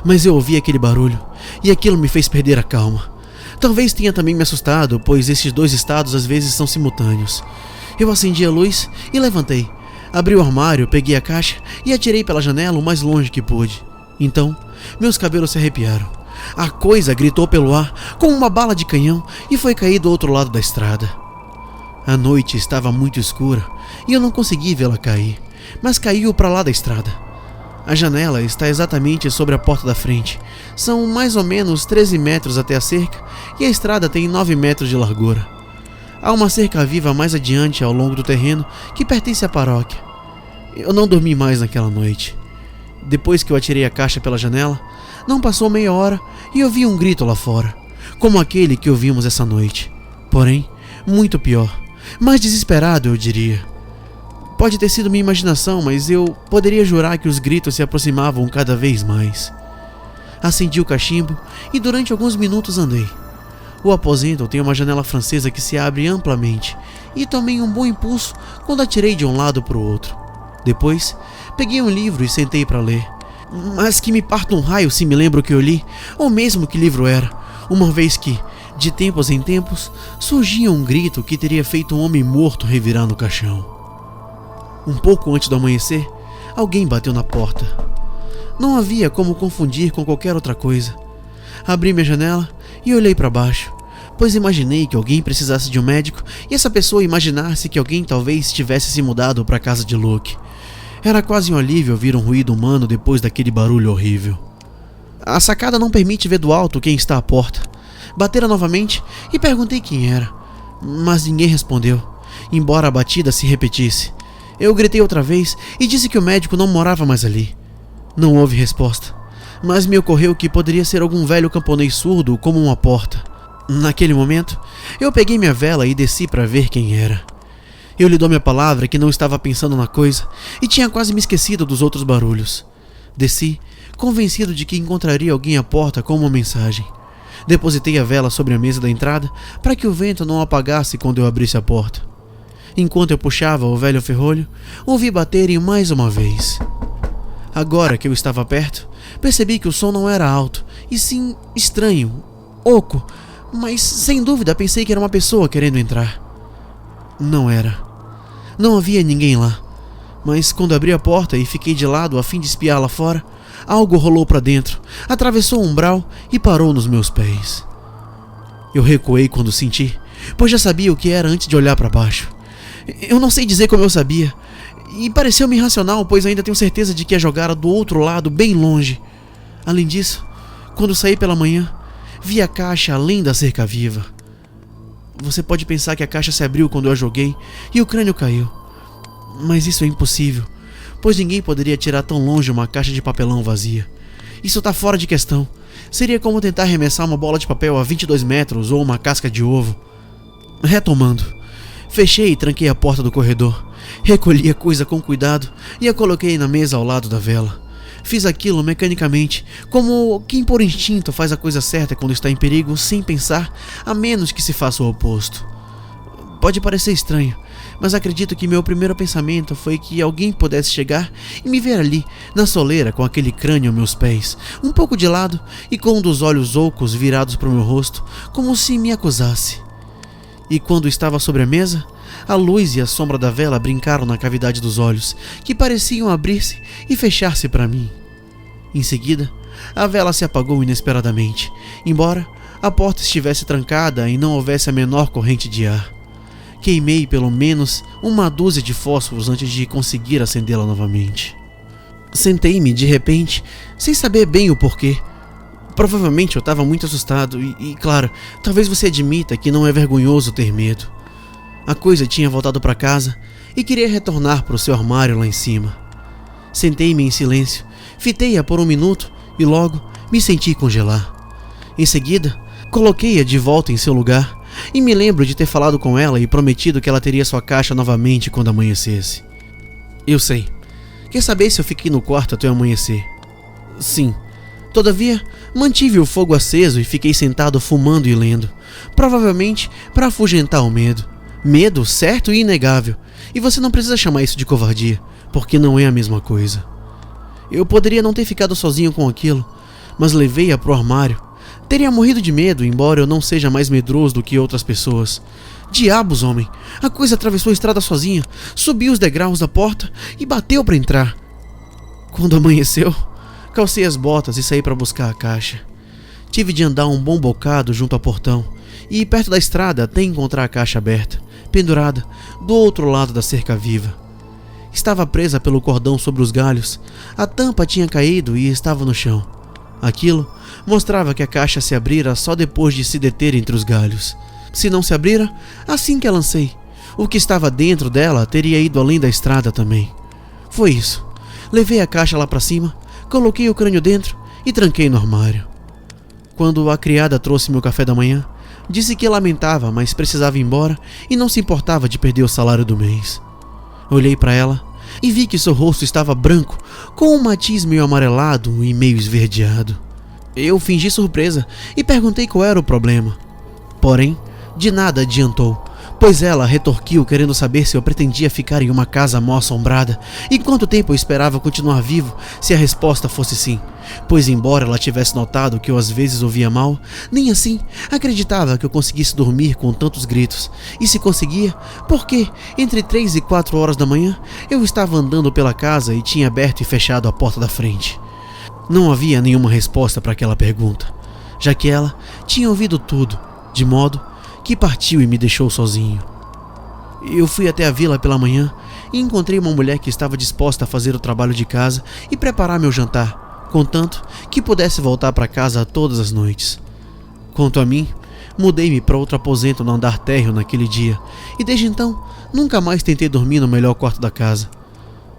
Mas eu ouvi aquele barulho e aquilo me fez perder a calma. Talvez tenha também me assustado, pois esses 2 estados às vezes são simultâneos. Eu acendi a luz e levantei. Abri o armário, peguei a caixa e atirei pela janela o mais longe que pude. Então, meus cabelos se arrepiaram. A coisa gritou pelo ar como uma bala de canhão e foi cair do outro lado da estrada. A noite estava muito escura e eu não consegui vê-la cair, mas caiu para lá da estrada. A janela está exatamente sobre a porta da frente. São mais ou menos 13 metros até a cerca e a estrada tem 9 metros de largura. Há uma cerca viva mais adiante ao longo do terreno que pertence à paróquia. Eu não dormi mais naquela noite. Depois que eu atirei a caixa pela janela, não passou meia hora e ouvi um grito lá fora, como aquele que ouvimos essa noite. Porém, muito pior, mais desesperado, eu diria. Pode ter sido minha imaginação, mas eu poderia jurar que os gritos se aproximavam cada vez mais. Acendi o cachimbo e durante alguns minutos andei. O aposento tem uma janela francesa que se abre amplamente e tomei um bom impulso quando atirei de um lado para o outro. Depois, peguei um livro e sentei para ler. Mas que me parta um raio se me lembro o que eu li, ou mesmo que livro era, uma vez que, de tempos em tempos, surgia um grito que teria feito um homem morto revirar no caixão. Um pouco antes do amanhecer, alguém bateu na porta. Não havia como confundir com qualquer outra coisa. Abri minha janela e olhei para baixo, pois imaginei que alguém precisasse de um médico e essa pessoa imaginasse que alguém talvez tivesse se mudado para a casa de Luke. Era quase um alívio ouvir um ruído humano depois daquele barulho horrível. A sacada não permite ver do alto quem está à porta. Batera novamente e perguntei quem era, mas ninguém respondeu, embora a batida se repetisse. Eu gritei outra vez e disse que o médico não morava mais ali. Não houve resposta, mas me ocorreu que poderia ser algum velho camponês surdo como uma porta. Naquele momento, eu peguei minha vela e desci para ver quem era. Eu lhe dou minha palavra que não estava pensando na coisa e tinha quase me esquecido dos outros barulhos. Desci, convencido de que encontraria alguém à porta com uma mensagem. Depositei a vela sobre a mesa da entrada para que o vento não apagasse quando eu abrisse a porta. Enquanto eu puxava o velho ferrolho, ouvi baterem mais uma vez. Agora que eu estava perto, percebi que o som não era alto, e sim estranho, oco, mas sem dúvida pensei que era uma pessoa querendo entrar. Não era. Não havia ninguém lá, mas quando abri a porta e fiquei de lado a fim de espiar lá fora, algo rolou para dentro, atravessou o umbral e parou nos meus pés. Eu recuei quando senti, pois já sabia o que era antes de olhar para baixo. Eu não sei dizer como eu sabia, e pareceu-me irracional, pois ainda tenho certeza de que a jogara do outro lado, bem longe. Além disso, quando saí pela manhã, vi a caixa além da cerca viva. Você pode pensar que a caixa se abriu quando eu a joguei e o crânio caiu, Mas isso é impossível, pois ninguém poderia tirar tão longe uma caixa de papelão vazia. Isso tá fora de questão. Seria como tentar arremessar uma bola de papel a 22 metros ou uma casca de ovo. Retomando, fechei e tranquei a porta do corredor. Recolhi a coisa com cuidado e a coloquei na mesa ao lado da vela. Fiz aquilo mecanicamente, como quem por instinto faz a coisa certa quando está em perigo, sem pensar, a menos que se faça o oposto. Pode parecer estranho, mas acredito que meu primeiro pensamento foi que alguém pudesse chegar e me ver ali, na soleira, com aquele crânio aos meus pés, um pouco de lado e com um dos olhos ocos virados para o meu rosto, como se me acusasse. E quando estava sobre a mesa, a luz e a sombra da vela brincaram na cavidade dos olhos, que pareciam abrir-se e fechar-se para mim. Em seguida, a vela se apagou inesperadamente, embora a porta estivesse trancada e não houvesse a menor corrente de ar. Queimei pelo menos uma dúzia de fósforos antes de conseguir acendê-la novamente. Sentei-me de repente, sem saber bem o porquê. Provavelmente eu estava muito assustado e, claro, talvez você admita que não é vergonhoso ter medo. A coisa tinha voltado para casa e queria retornar para o seu armário lá em cima. Sentei-me em silêncio, fitei-a por um minuto e logo me senti congelar. Em seguida, coloquei-a de volta em seu lugar e me lembro de ter falado com ela e prometido que ela teria sua caixa novamente quando amanhecesse. Eu sei. Quer saber se eu fiquei no quarto até amanhecer? Sim. Todavia, mantive o fogo aceso e fiquei sentado fumando e lendo, provavelmente para afugentar o medo. Medo certo e inegável, e você não precisa chamar isso de covardia, porque não é a mesma coisa. Eu poderia não ter ficado sozinho com aquilo, mas levei-a pro armário. Teria morrido de medo, embora eu não seja mais medroso do que outras pessoas. Diabos, homem! A coisa atravessou a estrada sozinha, subiu os degraus da porta e bateu para entrar. Quando amanheceu, calcei as botas e saí para buscar a caixa. Tive de andar um bom bocado junto ao portão e ir perto da estrada até encontrar a caixa aberta, pendurada, do outro lado da cerca viva. Estava presa pelo cordão sobre os galhos, a tampa tinha caído e estava no chão. Aquilo mostrava que a caixa se abrira só depois de se deter entre os galhos. Se não se abrira, assim que a lancei, o que estava dentro dela teria ido além da estrada também. Foi isso. Levei a caixa lá para cima, coloquei o crânio dentro e tranquei no armário. Quando a criada trouxe meu café da manhã, disse que lamentava, mas precisava ir embora e não se importava de perder o salário do mês. Olhei para ela e vi que seu rosto estava branco, com um matiz meio amarelado e meio esverdeado. Eu fingi surpresa e perguntei qual era o problema. Porém, de nada adiantou, pois ela retorquiu querendo saber se eu pretendia ficar em uma casa mal assombrada e quanto tempo eu esperava continuar vivo se a resposta fosse sim, pois embora ela tivesse notado que eu às vezes ouvia mal, nem assim acreditava que eu conseguisse dormir com tantos gritos, e se conseguia, porque entre 3 e 4 horas da manhã eu estava andando pela casa e tinha aberto e fechado a porta da frente. Não havia nenhuma resposta para aquela pergunta, já que ela tinha ouvido tudo, de modo que partiu e me deixou sozinho. Eu fui até a vila pela manhã e encontrei uma mulher que estava disposta a fazer o trabalho de casa e preparar meu jantar, contanto que pudesse voltar para casa todas as noites. Quanto a mim, mudei-me para outro aposento no andar térreo naquele dia e desde então nunca mais tentei dormir no melhor quarto da casa.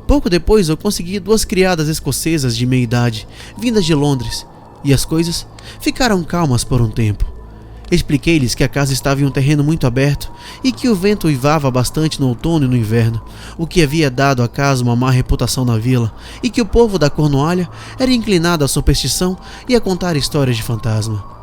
Pouco depois eu consegui 2 criadas escocesas de meia idade, vindas de Londres, e as coisas ficaram calmas por um tempo. Expliquei-lhes que a casa estava em um terreno muito aberto e que o vento uivava bastante no outono e no inverno, o que havia dado à casa uma má reputação na vila, e que o povo da Cornualha era inclinado à superstição e a contar histórias de fantasma.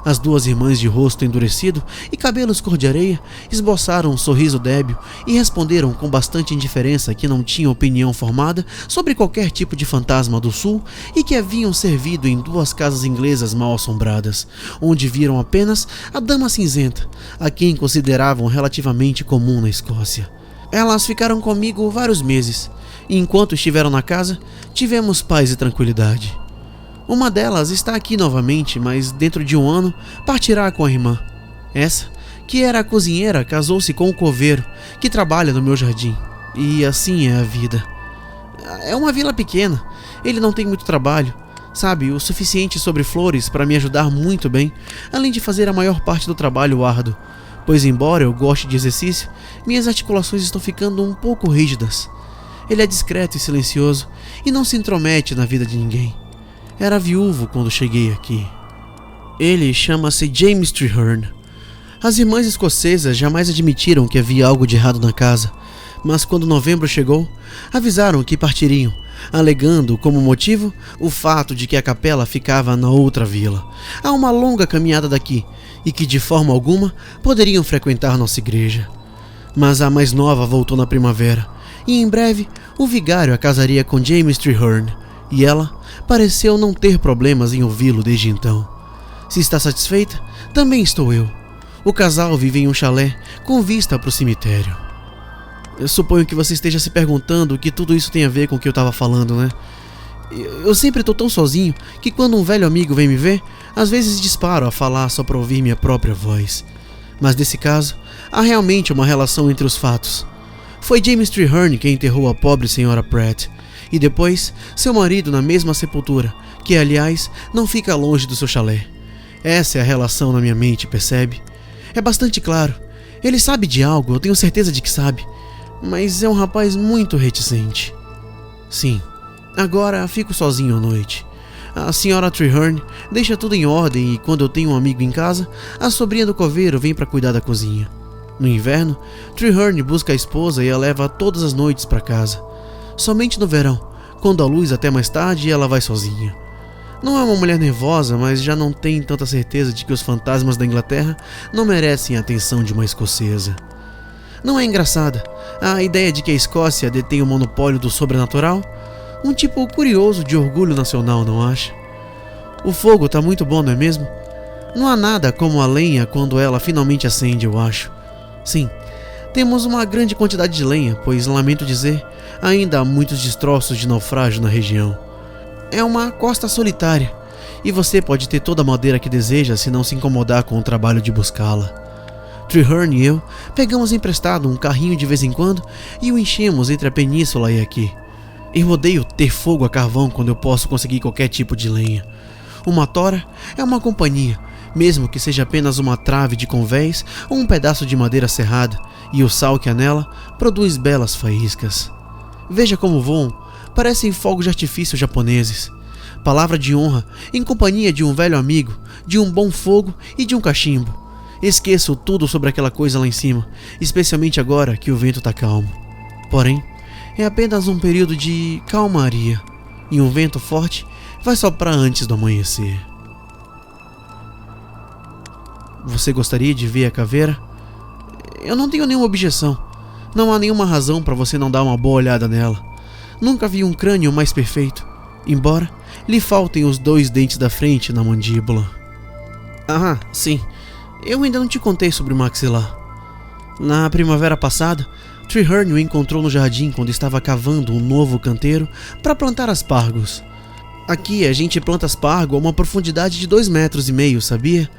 As 2 irmãs de rosto endurecido e cabelos cor de areia esboçaram um sorriso débil e responderam com bastante indiferença que não tinham opinião formada sobre qualquer tipo de fantasma do sul e que haviam servido em 2 casas inglesas mal assombradas, onde viram apenas a Dama Cinzenta, a quem consideravam relativamente comum na Escócia. Elas ficaram comigo vários meses, e enquanto estiveram na casa, tivemos paz e tranquilidade. Uma delas está aqui novamente, mas dentro de um ano partirá com a irmã. Essa, que era a cozinheira, casou-se com o coveiro, que trabalha no meu jardim. E assim é a vida. É uma vila pequena, ele não tem muito trabalho, sabe, o suficiente sobre flores para me ajudar muito bem, além de fazer a maior parte do trabalho árduo. pois embora eu goste de exercício, minhas articulações estão ficando um pouco rígidas. Ele é discreto e silencioso e não se intromete na vida de ninguém. Era viúvo quando cheguei aqui. Ele chama-se James Treherne. As irmãs escocesas jamais admitiram que havia algo de errado na casa, mas quando novembro chegou, avisaram que partiriam, alegando como motivo o fato de que a capela ficava na outra vila, a uma longa caminhada daqui, e que de forma alguma poderiam frequentar nossa igreja. Mas a mais nova voltou na primavera, e em breve o vigário a casaria com James Treherne, e ela pareceu não ter problemas em ouvi-lo desde então. Se está satisfeita, também estou eu. O casal vive em um chalé com vista para o cemitério. Eu suponho que você esteja se perguntando o que tudo isso tem a ver com o que eu estava falando, né? Eu sempre estou tão sozinho que quando um velho amigo vem me ver, às vezes disparo a falar só para ouvir minha própria voz. Mas nesse caso, há realmente uma relação entre os fatos. Foi James Treherne quem enterrou a pobre senhora Pratt, e depois seu marido na mesma sepultura, que aliás não fica longe do seu chalé. Essa é a relação na minha mente, percebe? É bastante claro. Ele sabe de algo, eu tenho certeza de que sabe. Mas é um rapaz muito reticente. Sim, agora fico sozinho à noite. A senhora Treherne deixa tudo em ordem e quando eu tenho um amigo em casa, a sobrinha do coveiro vem para cuidar da cozinha. No inverno, Treherne busca a esposa e a leva todas as noites para casa. Somente no verão, quando a luz até mais tarde, ela vai sozinha. Não é uma mulher nervosa, mas já não tem tanta certeza de que os fantasmas da Inglaterra não merecem a atenção de uma escocesa. Não é engraçada a ideia de que a Escócia detém o monopólio do sobrenatural? Um tipo curioso de orgulho nacional, não acha? O fogo tá muito bom, não é mesmo? Não há nada como a lenha quando ela finalmente acende, eu acho. Sim, temos uma grande quantidade de lenha, pois, lamento dizer, ainda há muitos destroços de naufrágio na região. É uma costa solitária, e você pode ter toda a madeira que deseja se não se incomodar com o trabalho de buscá-la. Treherne e eu pegamos emprestado um carrinho de vez em quando e o enchemos entre a península e aqui. Eu odeio ter fogo a carvão quando eu posso conseguir qualquer tipo de lenha. Uma tora é uma companhia, mesmo que seja apenas uma trave de convés ou um pedaço de madeira serrada, e o sal que há nela produz belas faíscas. Veja como voam. Parecem fogos de artifício japoneses. Palavra de honra, em companhia de um velho amigo, de um bom fogo e de um cachimbo. Esqueço tudo sobre aquela coisa lá em cima, especialmente agora que o vento está calmo. Porém, é apenas um período de calmaria, e um vento forte vai soprar antes do amanhecer. Você gostaria de ver a caveira? Eu não tenho nenhuma objeção. Não há nenhuma razão para você não dar uma boa olhada nela. Nunca vi um crânio mais perfeito, embora lhe faltem os 2 dentes da frente na mandíbula. Ah, sim. Eu ainda não te contei sobre o maxilar. Na primavera passada, Treherne o encontrou no jardim quando estava cavando um novo canteiro para plantar aspargos. Aqui a gente planta aspargo a uma profundidade de 2,5 metros, sabia?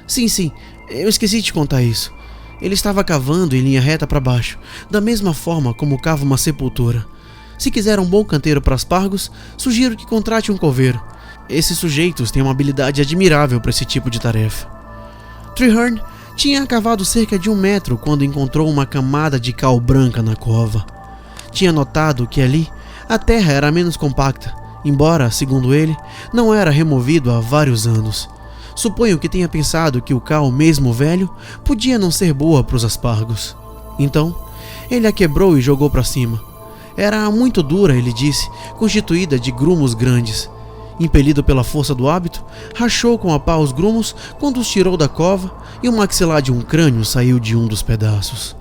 Sim, eu esqueci de te contar isso. Ele estava cavando em linha reta para baixo, da mesma forma como cava uma sepultura. Se quiser um bom canteiro para aspargos, sugiro que contrate um coveiro. Esses sujeitos têm uma habilidade admirável para esse tipo de tarefa. Treherne tinha cavado cerca de 1 metro quando encontrou uma camada de cal branca na cova. Tinha notado que ali a terra era menos compacta, embora, segundo ele, não era removido há vários anos. Suponho que tenha pensado que o cal, mesmo velho, podia não ser boa para os aspargos. Então, ele a quebrou e jogou para cima. Era muito dura, ele disse, constituída de grumos grandes. Impelido pela força do hábito, rachou com a pá os grumos quando os tirou da cova e o maxilar de um crânio saiu de um dos pedaços.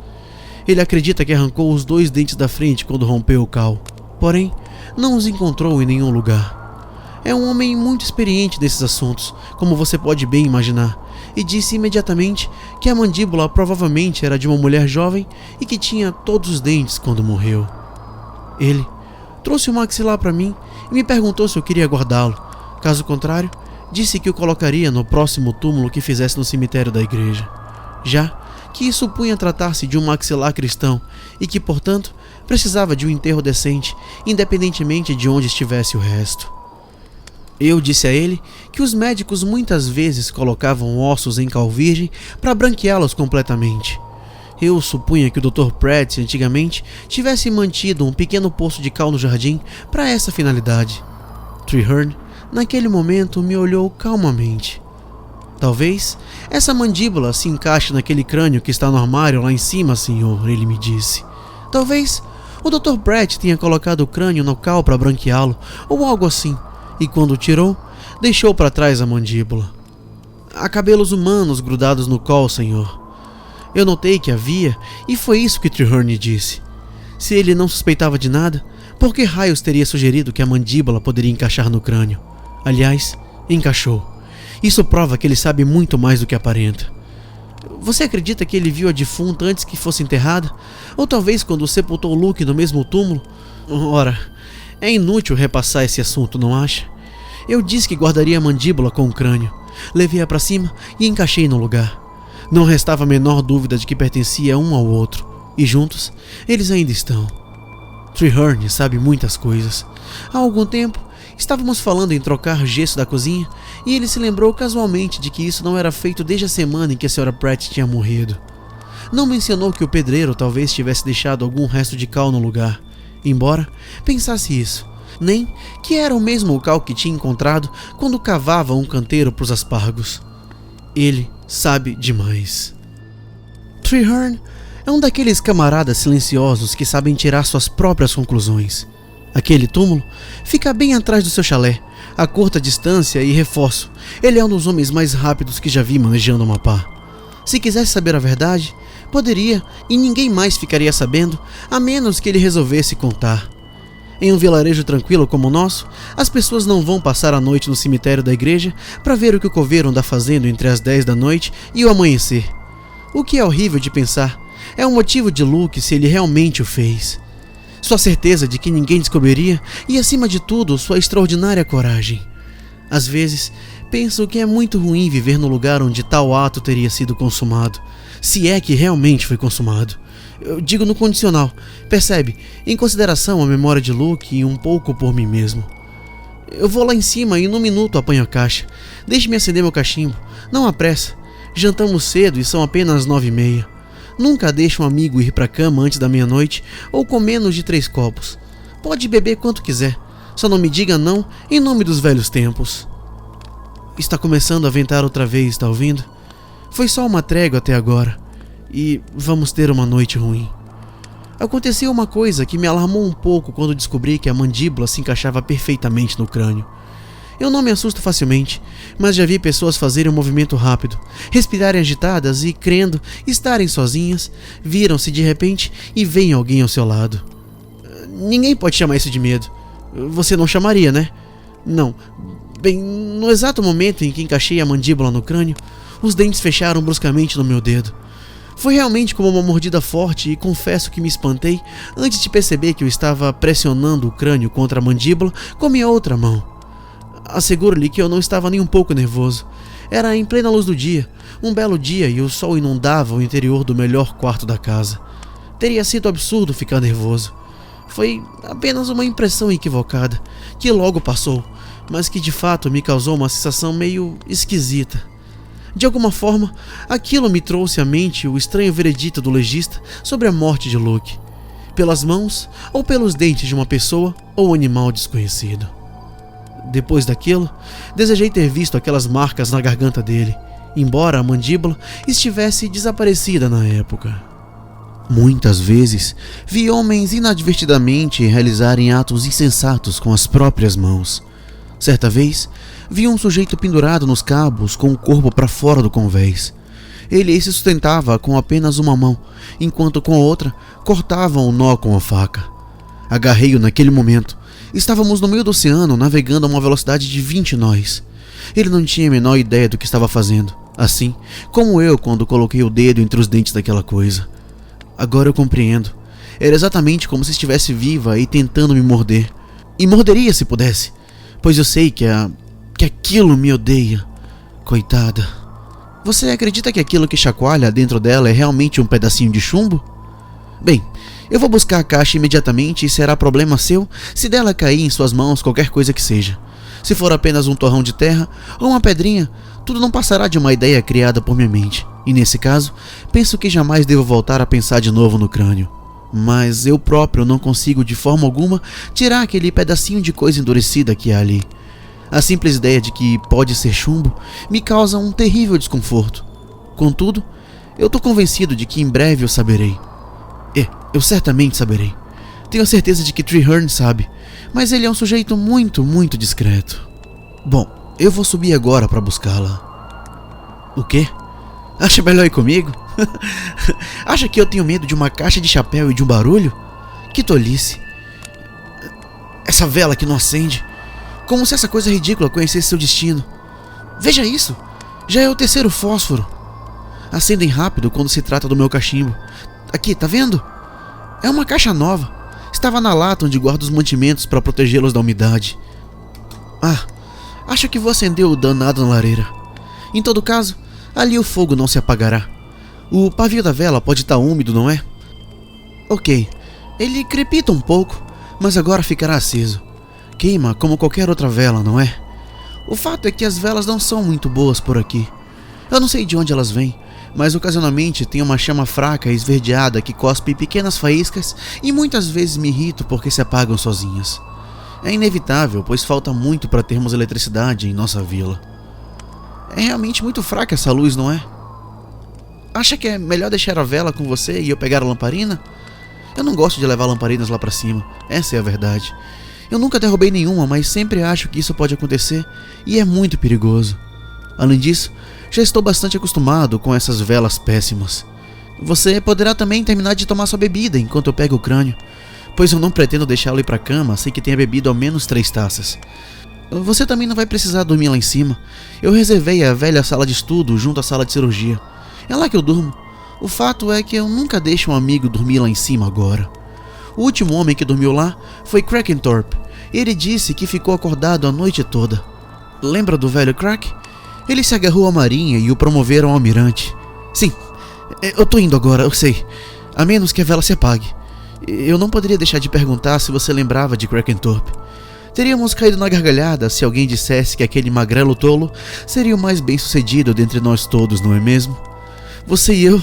Ele acredita que arrancou os 2 dentes da frente quando rompeu o cal, porém, não os encontrou em nenhum lugar. É um homem muito experiente desses assuntos, como você pode bem imaginar, e disse imediatamente que a mandíbula provavelmente era de uma mulher jovem e que tinha todos os dentes quando morreu. Ele trouxe o maxilar para mim e me perguntou se eu queria guardá-lo. Caso contrário, disse que o colocaria no próximo túmulo que fizesse no cemitério da igreja, já que supunha tratar-se de um maxilar cristão e que, portanto, precisava de um enterro decente, independentemente de onde estivesse o resto. Eu disse a ele que os médicos muitas vezes colocavam ossos em cal virgem para branqueá-los completamente. Eu supunha que o Dr. Pratt antigamente tivesse mantido um pequeno poço de cal no jardim para essa finalidade. Treherne, naquele momento, me olhou calmamente. Talvez essa mandíbula se encaixe naquele crânio que está no armário lá em cima, senhor, ele me disse. Talvez o Dr. Pratt tenha colocado o crânio no cal para branqueá-lo, ou algo assim, e quando o tirou, deixou para trás a mandíbula. Há cabelos humanos grudados no cal, senhor. Eu notei que havia, e foi isso que Treherne disse. Se ele não suspeitava de nada, por que raios teria sugerido que a mandíbula poderia encaixar no crânio? Aliás, encaixou. Isso prova que ele sabe muito mais do que aparenta. Você acredita que ele viu a defunta antes que fosse enterrada? Ou talvez quando sepultou Luke no mesmo túmulo? Ora, é inútil repassar esse assunto, não acha? Eu disse que guardaria a mandíbula com o crânio. Levei-a para cima e encaixei no lugar. Não restava a menor dúvida de que pertencia um ao outro. E juntos, eles ainda estão. Treherne sabe muitas coisas. Há algum tempo, estávamos falando em trocar gesso da cozinha e ele se lembrou casualmente de que isso não era feito desde a semana em que a Sra. Pratt tinha morrido. Não mencionou que o pedreiro talvez tivesse deixado algum resto de cal no lugar, embora pensasse isso, nem que era o mesmo cal que tinha encontrado quando cavava um canteiro para os aspargos. Ele sabe demais. Treherne é um daqueles camaradas silenciosos que sabem tirar suas próprias conclusões. Aquele túmulo fica bem atrás do seu chalé, a curta distância e reforço. Ele é um dos homens mais rápidos que já vi manejando uma pá. Se quisesse saber a verdade, poderia, e ninguém mais ficaria sabendo, a menos que ele resolvesse contar. Em um vilarejo tranquilo como o nosso, as pessoas não vão passar a noite no cemitério da igreja para ver o que o coveiro anda fazendo entre as 10 da noite e o amanhecer. O que é horrível de pensar é o motivo de Luke se ele realmente o fez. Sua certeza de que ninguém descobriria e, acima de tudo, sua extraordinária coragem. Às vezes, penso que é muito ruim viver no lugar onde tal ato teria sido consumado, se é que realmente foi consumado. Eu digo no condicional, percebe? Em consideração a memória de Luke e um pouco por mim mesmo. Eu vou lá em cima e num minuto apanho a caixa. Deixe-me acender meu cachimbo. Não há pressa. Jantamos cedo e são apenas 9h30. Nunca deixe um amigo ir para a cama antes da meia-noite ou com menos de 3 copos. Pode beber quanto quiser. Só não me diga não em nome dos velhos tempos. Está começando a ventar outra vez, está ouvindo? Foi só uma trégua até agora. E vamos ter uma noite ruim. Aconteceu uma coisa que me alarmou um pouco quando descobri que a mandíbula se encaixava perfeitamente no crânio. Eu não me assusto facilmente, mas já vi pessoas fazerem um movimento rápido, respirarem agitadas e, crendo estarem sozinhas, viram-se de repente e vem alguém ao seu lado. Ninguém pode chamar isso de medo. Você não chamaria, né? Não. Bem, no exato momento em que encaixei a mandíbula no crânio, os dentes fecharam bruscamente no meu dedo. Foi realmente como uma mordida forte e confesso que me espantei antes de perceber que eu estava pressionando o crânio contra a mandíbula com minha outra mão. Asseguro-lhe que eu não estava nem um pouco nervoso. Era em plena luz do dia, um belo dia, e o sol inundava o interior do melhor quarto da casa. Teria sido absurdo ficar nervoso. Foi apenas uma impressão equivocada, que logo passou, mas que de fato me causou uma sensação meio esquisita. De alguma forma, aquilo me trouxe à mente o estranho veredito do legista sobre a morte de Luke, pelas mãos ou pelos dentes de uma pessoa ou animal desconhecido. Depois daquilo, desejei ter visto aquelas marcas na garganta dele, embora a mandíbula estivesse desaparecida na época. Muitas vezes, vi homens inadvertidamente realizarem atos insensatos com as próprias mãos. Certa vez, vi um sujeito pendurado nos cabos com o corpo para fora do convés. Ele se sustentava com apenas uma mão, enquanto com a outra cortava um nó com a faca. Agarrei-o naquele momento. Estávamos no meio do oceano, navegando a uma velocidade de 20 nós. Ele não tinha a menor ideia do que estava fazendo, assim como eu quando coloquei o dedo entre os dentes daquela coisa. Agora eu compreendo. Era exatamente como se estivesse viva e tentando me morder. E morderia se pudesse, pois eu sei que aquilo me odeia. Coitada. Você acredita que aquilo que chacoalha dentro dela é realmente um pedacinho de chumbo? Bem, eu vou buscar a caixa imediatamente e será problema seu se dela cair em suas mãos qualquer coisa que seja. Se for apenas um torrão de terra ou uma pedrinha, tudo não passará de uma ideia criada por minha mente. E nesse caso, penso que jamais devo voltar a pensar de novo no crânio. Mas eu próprio não consigo de forma alguma tirar aquele pedacinho de coisa endurecida que há ali. A simples ideia de que pode ser chumbo me causa um terrível desconforto. Contudo, eu tô convencido de que em breve eu saberei. Eu certamente saberei. Tenho a certeza de que Treherne sabe, mas ele é um sujeito muito, muito discreto. Bom, eu vou subir agora para buscá-la. O quê? Acha melhor ir comigo? Acha que eu tenho medo de uma caixa de chapéu e de um barulho? Que tolice. Essa vela que não acende. Como se essa coisa ridícula conhecesse seu destino. Veja isso. Já é o terceiro fósforo. Acendem rápido quando se trata do meu cachimbo. Aqui, tá vendo? É uma caixa nova. Estava na lata onde guardo os mantimentos para protegê-los da umidade. Acho que vou acender o danado na lareira. Em todo caso, ali o fogo não se apagará. O pavio da vela pode estar úmido, não é? Ok, ele crepita um pouco, mas agora ficará aceso. Queima como qualquer outra vela, não é? O fato é que as velas não são muito boas por aqui. Eu não sei de onde elas vêm, mas ocasionalmente tem uma chama fraca e esverdeada que cospe pequenas faíscas e muitas vezes me irrito porque se apagam sozinhas. É inevitável, pois falta muito para termos eletricidade em nossa vila. É realmente muito fraca essa luz, não é? Acha que é melhor deixar a vela com você e eu pegar a lamparina? Eu não gosto de levar lamparinas lá para cima, essa é a verdade. Eu nunca derrubei nenhuma, mas sempre acho que isso pode acontecer e é muito perigoso. Além disso, já estou bastante acostumado com essas velas péssimas. Você poderá também terminar de tomar sua bebida enquanto eu pego o crânio, pois eu não pretendo deixá-lo ir para a cama sem que tenha bebido ao menos 3 taças. Você também não vai precisar dormir lá em cima. Eu reservei a velha sala de estudo junto à sala de cirurgia. É lá que eu durmo. O fato é que eu nunca deixo um amigo dormir lá em cima agora. O último homem que dormiu lá foi Crackenthorpe. Ele disse que ficou acordado a noite toda. Lembra do velho Crack? Ele se agarrou à marinha e o promoveram ao almirante. Sim, eu tô indo agora, eu sei. A menos que a vela se apague. Eu não poderia deixar de perguntar se você lembrava de Crackenthorpe. Teríamos caído na gargalhada se alguém dissesse que aquele magrelo tolo seria o mais bem-sucedido dentre nós todos, não é mesmo? Você e eu,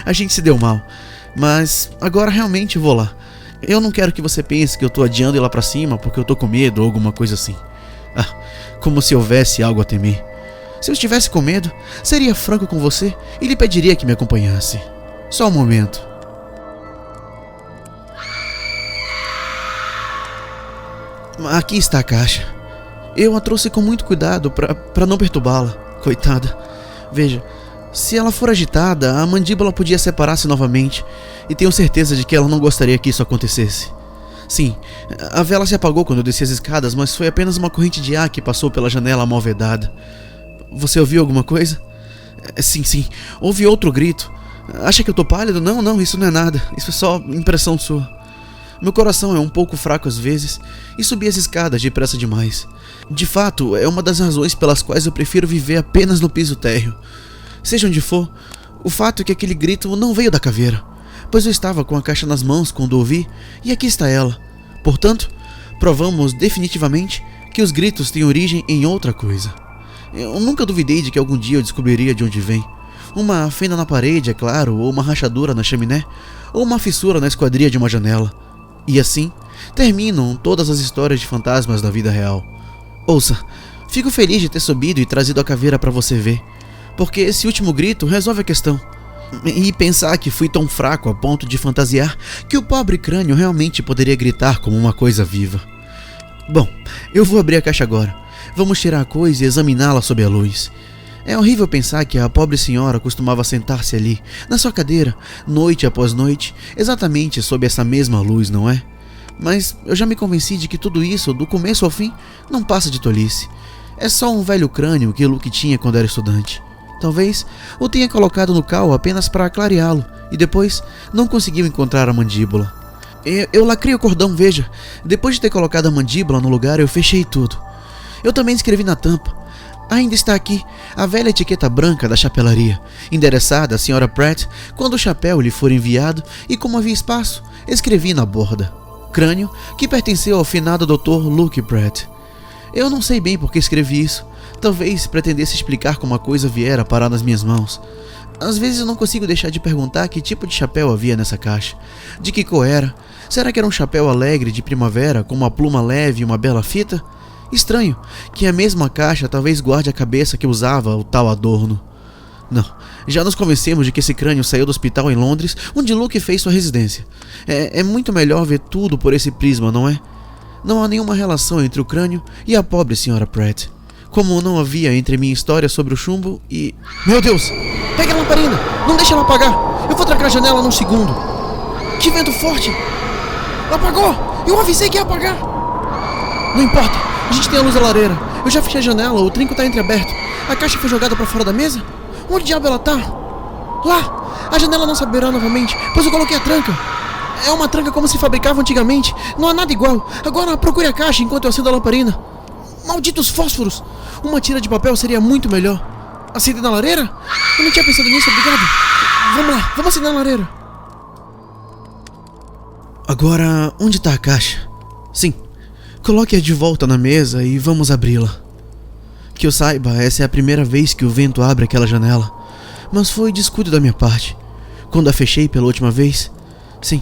a gente se deu mal. Mas agora realmente vou lá. Eu não quero que você pense que eu tô adiando ir lá pra cima porque eu tô com medo ou alguma coisa assim. Como se houvesse algo a temer. Se eu estivesse com medo, seria franco com você e lhe pediria que me acompanhasse. Só um momento. Aqui está a caixa. Eu a trouxe com muito cuidado para não perturbá-la. Coitada. Veja, se ela for agitada, a mandíbula podia separar-se novamente, e tenho certeza de que ela não gostaria que isso acontecesse. Sim, a vela se apagou quando eu desci as escadas, mas foi apenas uma corrente de ar que passou pela janela mal vedada. Você ouviu alguma coisa? Sim, houve outro grito. Acha que eu tô pálido? Não, isso não é nada. Isso é só impressão sua. Meu coração é um pouco fraco às vezes e subi as escadas depressa demais. De fato, é uma das razões pelas quais eu prefiro viver apenas no piso térreo. Seja onde for, o fato é que aquele grito não veio da caveira, pois eu estava com a caixa nas mãos quando ouvi e aqui está ela. Portanto, provamos definitivamente que os gritos têm origem em outra coisa. Eu nunca duvidei de que algum dia eu descobriria de onde vem. Uma fenda na parede, é claro, ou uma rachadura na chaminé, ou uma fissura na esquadria de uma janela. E assim, terminam todas as histórias de fantasmas da vida real. Ouça, fico feliz de ter subido e trazido a caveira para você ver, porque esse último grito resolve a questão. E pensar que fui tão fraco a ponto de fantasiar que o pobre crânio realmente poderia gritar como uma coisa viva. Bom, eu vou abrir a caixa agora. Vamos tirar a coisa e examiná-la sob a luz. É horrível pensar que a pobre senhora costumava sentar-se ali, na sua cadeira, noite após noite, exatamente sob essa mesma luz, não é? Mas eu já me convenci de que tudo isso, do começo ao fim, não passa de tolice. É só um velho crânio que Luke tinha quando era estudante. Talvez o tenha colocado no cal apenas para clareá-lo, e depois não conseguiu encontrar a mandíbula. Eu lacrei o cordão, veja. Depois de ter colocado a mandíbula no lugar, eu fechei tudo. Eu também escrevi na tampa. Ainda está aqui a velha etiqueta branca da chapelaria, endereçada à Sra. Pratt quando o chapéu lhe for enviado, e como havia espaço, escrevi na borda: crânio que pertenceu ao finado Dr. Luke Pratt. Eu não sei bem por que escrevi isso. Talvez pretendesse explicar como a coisa viera a parar nas minhas mãos. Às vezes eu não consigo deixar de perguntar que tipo de chapéu havia nessa caixa. De que cor era? Será que era um chapéu alegre de primavera, com uma pluma leve e uma bela fita? Estranho que a mesma caixa talvez guarde a cabeça que usava o tal adorno. Não, já nos convencemos de que esse crânio saiu do hospital em Londres, onde Luke fez sua residência. É muito melhor ver tudo por esse prisma, não é? Não há nenhuma relação entre o crânio e a pobre Sra. Pratt. Como não havia entre minha história sobre o chumbo e... Meu Deus! Pega a lamparina! Não deixa ela apagar! Eu vou trancar a janela num segundo! Que vento forte! Apagou! Eu avisei que ia apagar! Não importa! A gente tem a luz da lareira. Eu já fechei a janela, o trinco tá entreaberto. A caixa foi jogada pra fora da mesa? Onde diabo ela tá? Lá! A janela não se abrirá novamente, pois eu coloquei a tranca. É uma tranca como se fabricava antigamente. Não há nada igual. Agora procure a caixa enquanto eu acendo a lamparina. Malditos fósforos! Uma tira de papel seria muito melhor. Acender na lareira? Eu não tinha pensado nisso, obrigado. Vamos lá, vamos acender na lareira. Agora, onde está a caixa? Sim, coloque-a de volta na mesa e vamos abri-la. Que eu saiba, essa é a primeira vez que o vento abre aquela janela. Mas foi descuido da minha parte. Quando a fechei pela última vez... Sim,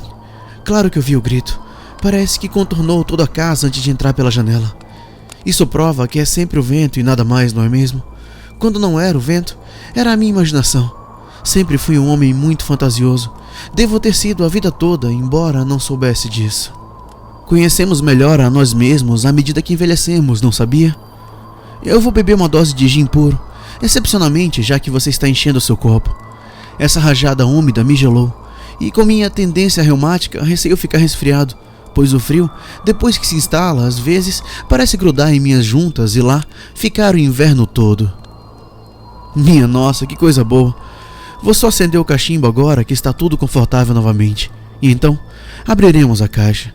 claro que eu vi o grito. Parece que contornou toda a casa antes de entrar pela janela. Isso prova que é sempre o vento e nada mais, não é mesmo? Quando não era o vento, era a minha imaginação. Sempre fui um homem muito fantasioso. Devo ter sido a vida toda, embora não soubesse disso. Conhecemos melhor a nós mesmos à medida que envelhecemos, não sabia? Eu vou beber uma dose de gin puro, excepcionalmente já que você está enchendo o seu copo. Essa rajada úmida me gelou, e com minha tendência reumática, receio ficar resfriado, pois o frio, depois que se instala, às vezes, parece grudar em minhas juntas e lá ficar o inverno todo. Minha nossa, que coisa boa! Vou só acender o cachimbo agora que está tudo confortável novamente. E então, abriremos a caixa.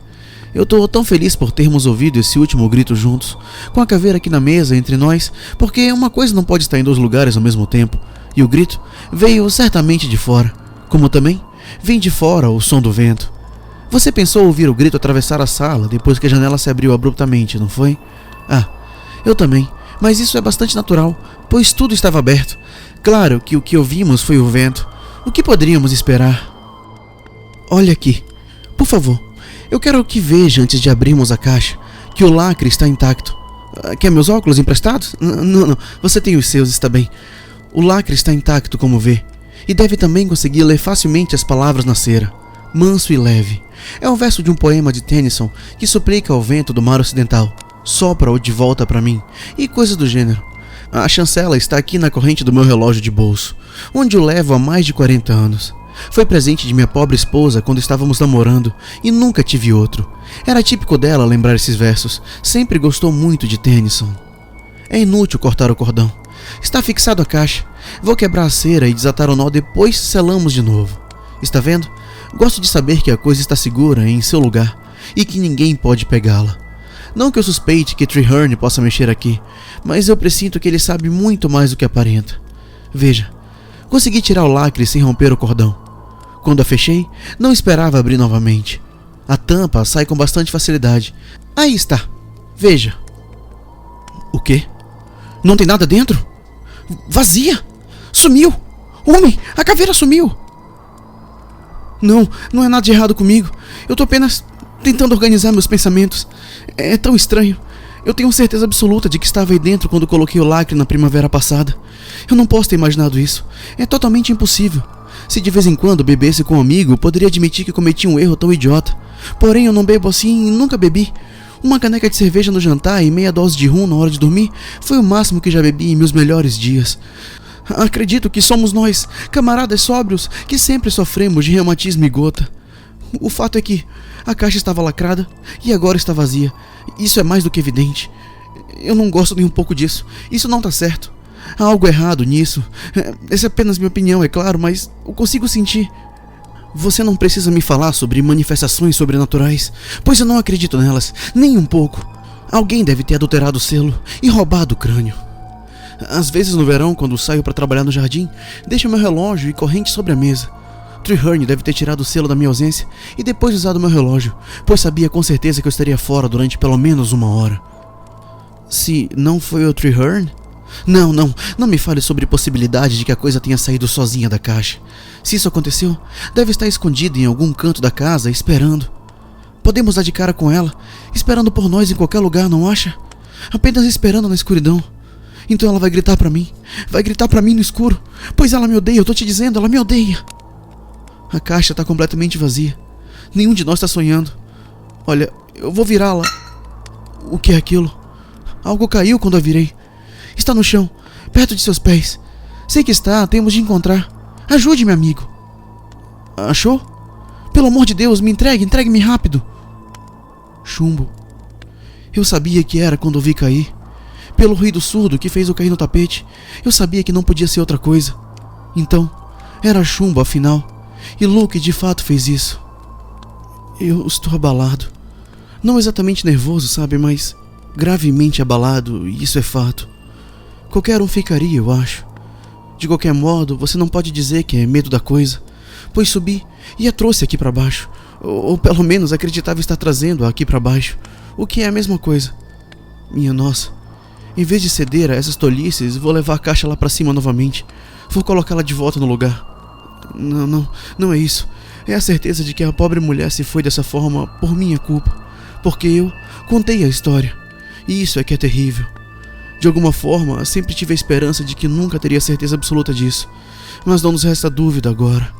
Eu tô tão feliz por termos ouvido esse último grito juntos, com a caveira aqui na mesa entre nós, porque uma coisa não pode estar em 2 lugares ao mesmo tempo, e o grito veio certamente de fora, como também vem de fora o som do vento. Você pensou ouvir o grito atravessar a sala depois que a janela se abriu abruptamente, não foi? Ah, eu também, mas isso é bastante natural, pois tudo estava aberto. Claro que o que ouvimos foi o vento. O que poderíamos esperar? Olha aqui, por favor. Eu quero que veja antes de abrirmos a caixa que o lacre está intacto. Quer meus óculos emprestados? Não, você tem os seus, está bem. O lacre está intacto, como vê. E deve também conseguir ler facilmente as palavras na cera. Manso e leve. É um verso de um poema de Tennyson que suplica ao vento do mar ocidental: sopra-o de volta para mim, e coisas do gênero. A chancela está aqui na corrente do meu relógio de bolso, onde o levo há mais de 40 anos. Foi presente de minha pobre esposa quando estávamos namorando e nunca tive outro. Era típico dela lembrar esses versos. Sempre gostou muito de Tennyson. É inútil cortar o cordão. Está fixado a caixa. Vou quebrar a cera e desatar o nó, depois selamos de novo. Está vendo? Gosto de saber que a coisa está segura em seu lugar e que ninguém pode pegá-la. Não que eu suspeite que Treherne possa mexer aqui, mas eu pressinto que ele sabe muito mais do que aparenta. Veja, consegui tirar o lacre sem romper o cordão. Quando a fechei, não esperava abrir novamente. A tampa sai com bastante facilidade. Aí está. Veja. O quê? Não tem nada dentro? Vazia! Sumiu! Homem, a caveira sumiu! Não é nada de errado comigo. Eu tô apenas tentando organizar meus pensamentos. É tão estranho. Eu tenho certeza absoluta de que estava aí dentro quando coloquei o lacre na primavera passada. Eu não posso ter imaginado isso. É totalmente impossível. Se de vez em quando bebesse com um amigo, poderia admitir que cometi um erro tão idiota. Porém, eu não bebo assim e nunca bebi. Uma caneca de cerveja no jantar e meia dose de rum na hora de dormir foi o máximo que já bebi em meus melhores dias. Acredito que somos nós, camaradas sóbrios, que sempre sofremos de reumatismo e gota. O fato é que a caixa estava lacrada e agora está vazia. Isso é mais do que evidente. Eu não gosto nem um pouco disso. Isso não está certo. Há algo errado nisso. Essa é apenas minha opinião, é claro, mas eu consigo sentir. Você não precisa me falar sobre manifestações sobrenaturais, pois eu não acredito nelas, nem um pouco. Alguém deve ter adulterado o selo e roubado o crânio. Às vezes no verão, quando saio para trabalhar no jardim, deixo meu relógio e corrente sobre a mesa. Treherne deve ter tirado o selo da minha ausência e depois usado meu relógio, pois sabia com certeza que eu estaria fora durante pelo menos 1 hora. Se não foi o Treherne? Não me fale sobre a possibilidade de que a coisa tenha saído sozinha da caixa. Se isso aconteceu, deve estar escondida em algum canto da casa, esperando. Podemos dar de cara com ela, esperando por nós em qualquer lugar, não acha? Apenas esperando na escuridão. Então ela vai gritar pra mim no escuro, pois ela me odeia, eu tô te dizendo, ela me odeia. A caixa tá completamente vazia. Nenhum de nós tá sonhando. Olha, eu vou virá-la. O que é aquilo? Algo caiu quando a virei. Está no chão, perto de seus pés. Sei que está, temos de encontrar. Ajude-me, amigo. Achou? Pelo amor de Deus, me entregue-me rápido. Chumbo. Eu sabia que era quando o vi cair. Pelo ruído surdo que fez eu cair no tapete, eu sabia que não podia ser outra coisa. Então, era chumbo afinal. E Luke de fato fez isso. Eu estou abalado. Não exatamente nervoso, sabe, mas gravemente abalado, e isso é fato. Qualquer um ficaria, eu acho. De qualquer modo, você não pode dizer que é medo da coisa, pois subi e a trouxe aqui pra baixo. Ou pelo menos acreditava estar trazendo-a aqui pra baixo, o que é a mesma coisa. Minha nossa, em vez de ceder a essas tolices, vou levar a caixa lá pra cima novamente. Vou colocá-la de volta no lugar. Não é isso. É a certeza de que a pobre mulher se foi dessa forma por minha culpa, porque eu contei a história. E isso é que é terrível. De alguma forma, sempre tive a esperança de que nunca teria certeza absoluta disso, mas não nos resta dúvida agora.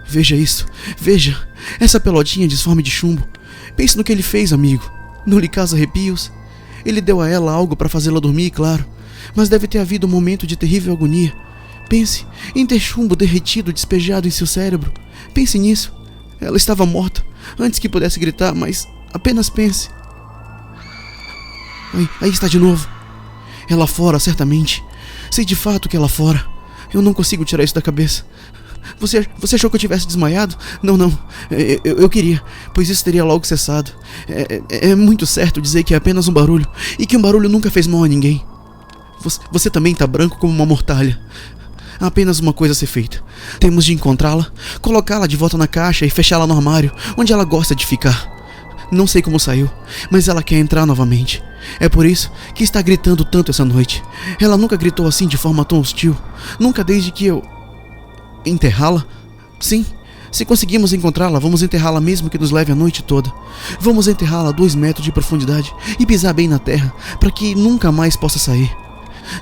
Veja isso, veja, essa pelotinha disforme de chumbo. Pense no que ele fez, amigo. Não lhe causa arrepios? Ele deu a ela algo para fazê-la dormir, claro, mas deve ter havido um momento de terrível agonia. Pense em ter chumbo derretido despejado em seu cérebro. Pense nisso. Ela estava morta, antes que pudesse gritar, mas apenas pense. Aí está de novo. É lá fora, certamente. Sei de fato que é lá fora. Eu não consigo tirar isso da cabeça. Você achou que eu tivesse desmaiado? Não. Eu queria, pois isso teria logo cessado. É muito certo dizer que é apenas um barulho, e que um barulho nunca fez mal a ninguém. Você também tá branco como uma mortalha. Há apenas uma coisa a ser feita. Temos de encontrá-la, colocá-la de volta na caixa e fechá-la no armário, onde ela gosta de ficar. Não sei como saiu, mas ela quer entrar novamente. É por isso que está gritando tanto essa noite. Ela nunca gritou assim de forma tão hostil. Nunca desde que eu... Enterrá-la? Sim. Se conseguirmos encontrá-la, vamos enterrá-la mesmo que nos leve a noite toda. Vamos enterrá-la a 2 metros de profundidade e pisar bem na terra, para que nunca mais possa sair.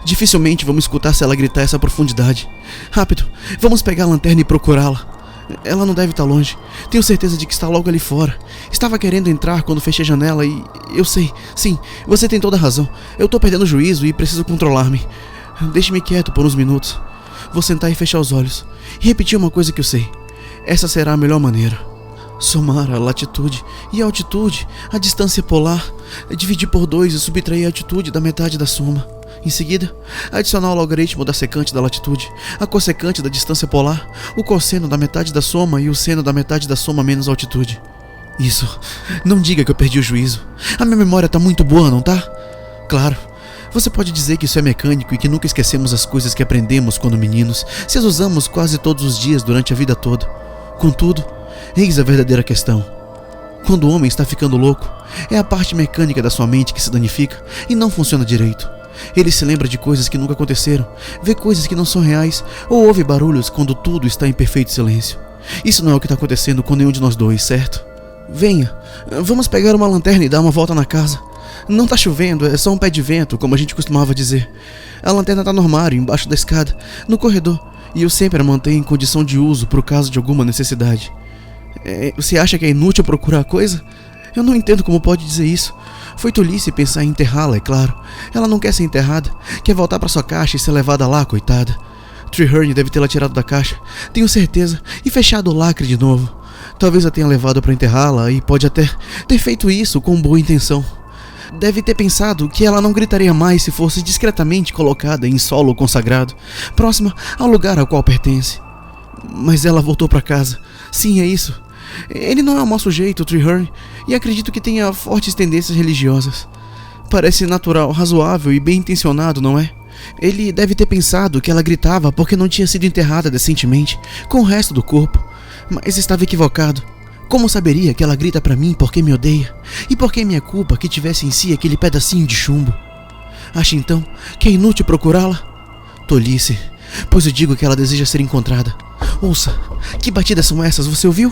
Dificilmente vamos escutar se ela gritar essa profundidade. Rápido, vamos pegar a lanterna e procurá-la. Ela não deve estar longe. Tenho certeza de que está logo ali fora. Estava querendo entrar quando fechei a janela e... Eu sei, sim, você tem toda a razão. Eu estou perdendo o juízo e preciso controlar-me. Deixe-me quieto por uns minutos. Vou sentar e fechar os olhos e repetir uma coisa que eu sei. Essa será a melhor maneira. Somar a latitude e a altitude, a distância polar, dividir por 2 e subtrair a altitude da metade da soma. Em seguida, adicionar o logaritmo da secante da latitude, a cossecante da distância polar, o cosseno da metade da soma e o seno da metade da soma menos altitude. Isso. Não diga que eu perdi o juízo. A minha memória tá muito boa, não tá? Claro. Você pode dizer que isso é mecânico e que nunca esquecemos as coisas que aprendemos quando meninos, se as usamos quase todos os dias durante a vida toda. Contudo, eis a verdadeira questão. Quando o homem está ficando louco, é a parte mecânica da sua mente que se danifica e não funciona direito. Ele se lembra de coisas que nunca aconteceram, vê coisas que não são reais ou ouve barulhos quando tudo está em perfeito silêncio. Isso não é o que está acontecendo com nenhum de nós dois, certo? Venha, vamos pegar uma lanterna e dar uma volta na casa. Não tá chovendo, é só um pé de vento, como a gente costumava dizer. A lanterna tá no armário, embaixo da escada, no corredor, e eu sempre a mantenho em condição de uso por caso de alguma necessidade. Você acha que é inútil procurar a coisa? Eu não entendo como pode dizer isso. Foi tolice pensar em enterrá-la, é claro. Ela não quer ser enterrada, quer voltar para sua caixa e ser levada lá, coitada. Treherne deve tê-la tirado da caixa, tenho certeza, e fechado o lacre de novo. Talvez a tenha levado para enterrá-la e pode até ter feito isso com boa intenção. Deve ter pensado que ela não gritaria mais se fosse discretamente colocada em solo consagrado, próxima ao lugar ao qual pertence. Mas ela voltou para casa. Sim, é isso. Ele não é um mau sujeito, Treherne, e acredito que tenha fortes tendências religiosas. Parece natural, razoável e bem intencionado, não é? Ele deve ter pensado que ela gritava porque não tinha sido enterrada decentemente, com o resto do corpo. Mas estava equivocado. Como saberia que ela grita pra mim porque me odeia? E porque é minha culpa que tivesse em si aquele pedacinho de chumbo? Acha então que é inútil procurá-la? Tolice, pois eu digo que ela deseja ser encontrada. Ouça, que batidas são essas, você ouviu?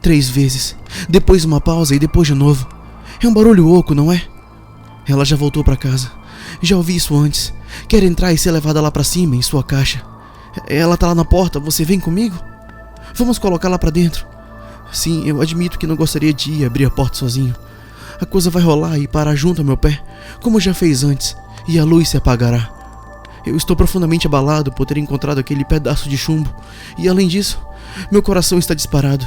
3 vezes, depois uma pausa e depois de novo. É um barulho oco, não é? Ela já voltou para casa. Já ouvi isso antes. Quer entrar e ser levada lá para cima, em sua caixa. Ela tá lá na porta, você vem comigo? Vamos colocá-la para dentro. Sim, eu admito que não gostaria de ir abrir a porta sozinho. A coisa vai rolar e parar junto ao meu pé, como já fez antes, e a luz se apagará. Eu estou profundamente abalado por ter encontrado aquele pedaço de chumbo, e além disso, meu coração está disparado.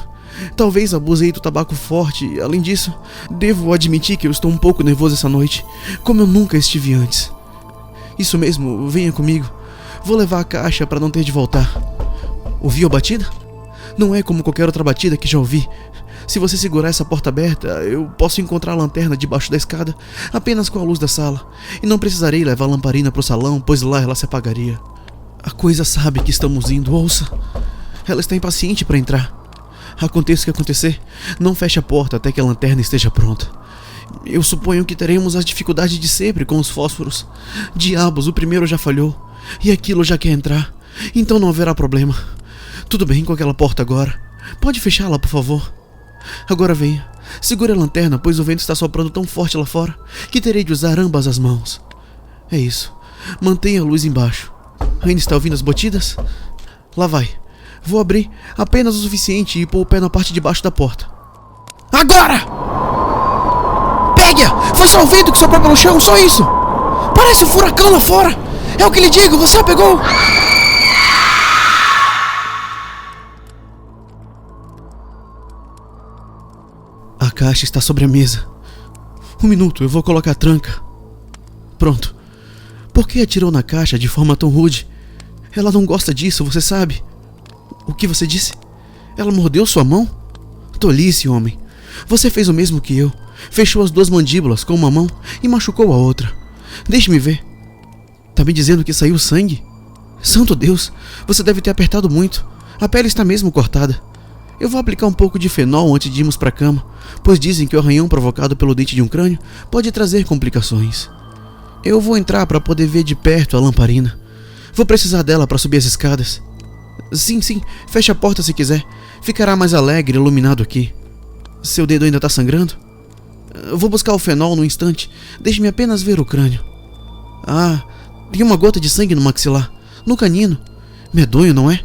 Talvez abusei do tabaco forte, e além disso, devo admitir que eu estou um pouco nervoso essa noite, como eu nunca estive antes. Isso mesmo, venha comigo. Vou levar a caixa para não ter de voltar. Ouviu a batida? Não é como qualquer outra batida que já ouvi. Se você segurar essa porta aberta, eu posso encontrar a lanterna debaixo da escada, apenas com a luz da sala, e não precisarei levar a lamparina para o salão, pois lá ela se apagaria. A coisa sabe que estamos indo, ouça. Ela está impaciente para entrar. Aconteça o que acontecer, não feche a porta até que a lanterna esteja pronta. Eu suponho que teremos as dificuldades de sempre com os fósforos. Diabos, o primeiro já falhou, e aquilo já quer entrar, então não haverá problema. Tudo bem com aquela porta agora. Pode fechá-la, por favor. Agora venha, segure a lanterna, pois o vento está soprando tão forte lá fora que terei de usar ambas as mãos. É isso, mantenha a luz embaixo. Ainda está ouvindo as batidas? Lá vai. Vou abrir apenas o suficiente e pôr o pé na parte de baixo da porta. Agora! Pegue-a! Foi só o vento que soprou pelo chão, só isso! Parece um furacão lá fora! É o que lhe digo, você a pegou! A caixa está sobre a mesa. 1 minuto, eu vou colocar a tranca. Pronto. Por que atirou na caixa de forma tão rude? Ela não gosta disso, você sabe. O que você disse? Ela mordeu sua mão? Tolice, homem. Você fez o mesmo que eu. Fechou as 2 mandíbulas com uma mão e machucou a outra. Deixe-me ver. Tá me dizendo que saiu sangue? Santo Deus, você deve ter apertado muito. A pele está mesmo cortada. Eu vou aplicar um pouco de fenol antes de irmos para a cama, pois dizem que o arranhão provocado pelo dente de um crânio pode trazer complicações. Eu vou entrar para poder ver de perto a lamparina. Vou precisar dela para subir as escadas. Sim, feche a porta se quiser. Ficará mais alegre e iluminado aqui. Seu dedo ainda está sangrando? Vou buscar o fenol no instante. Deixe-me apenas ver o crânio. Ah, tem uma gota de sangue no maxilar, no canino. Medonho, não é?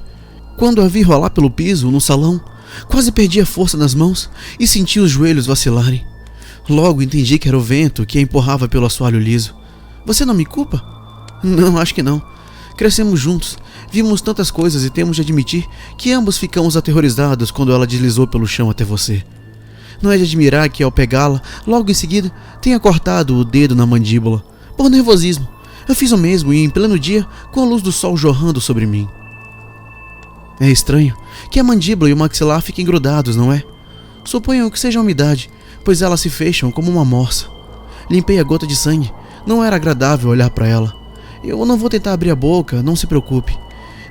Quando a vi rolar pelo piso, no salão, quase perdi a força nas mãos e senti os joelhos vacilarem. Logo entendi que era o vento que a empurrava pelo assoalho liso. Você não me culpa? Não, acho que não. Crescemos juntos, vimos tantas coisas e temos de admitir que ambos ficamos aterrorizados quando ela deslizou pelo chão até você. Não é de admirar que ao pegá-la, logo em seguida, tenha cortado o dedo na mandíbula, por nervosismo. Eu fiz o mesmo e em pleno dia, com a luz do sol jorrando sobre mim. É estranho que a mandíbula e o maxilar fiquem grudados, não é? Suponho que seja a umidade, pois elas se fecham como uma morsa. Limpei a gota de sangue. Não era agradável olhar para ela. Eu não vou tentar abrir a boca, não se preocupe.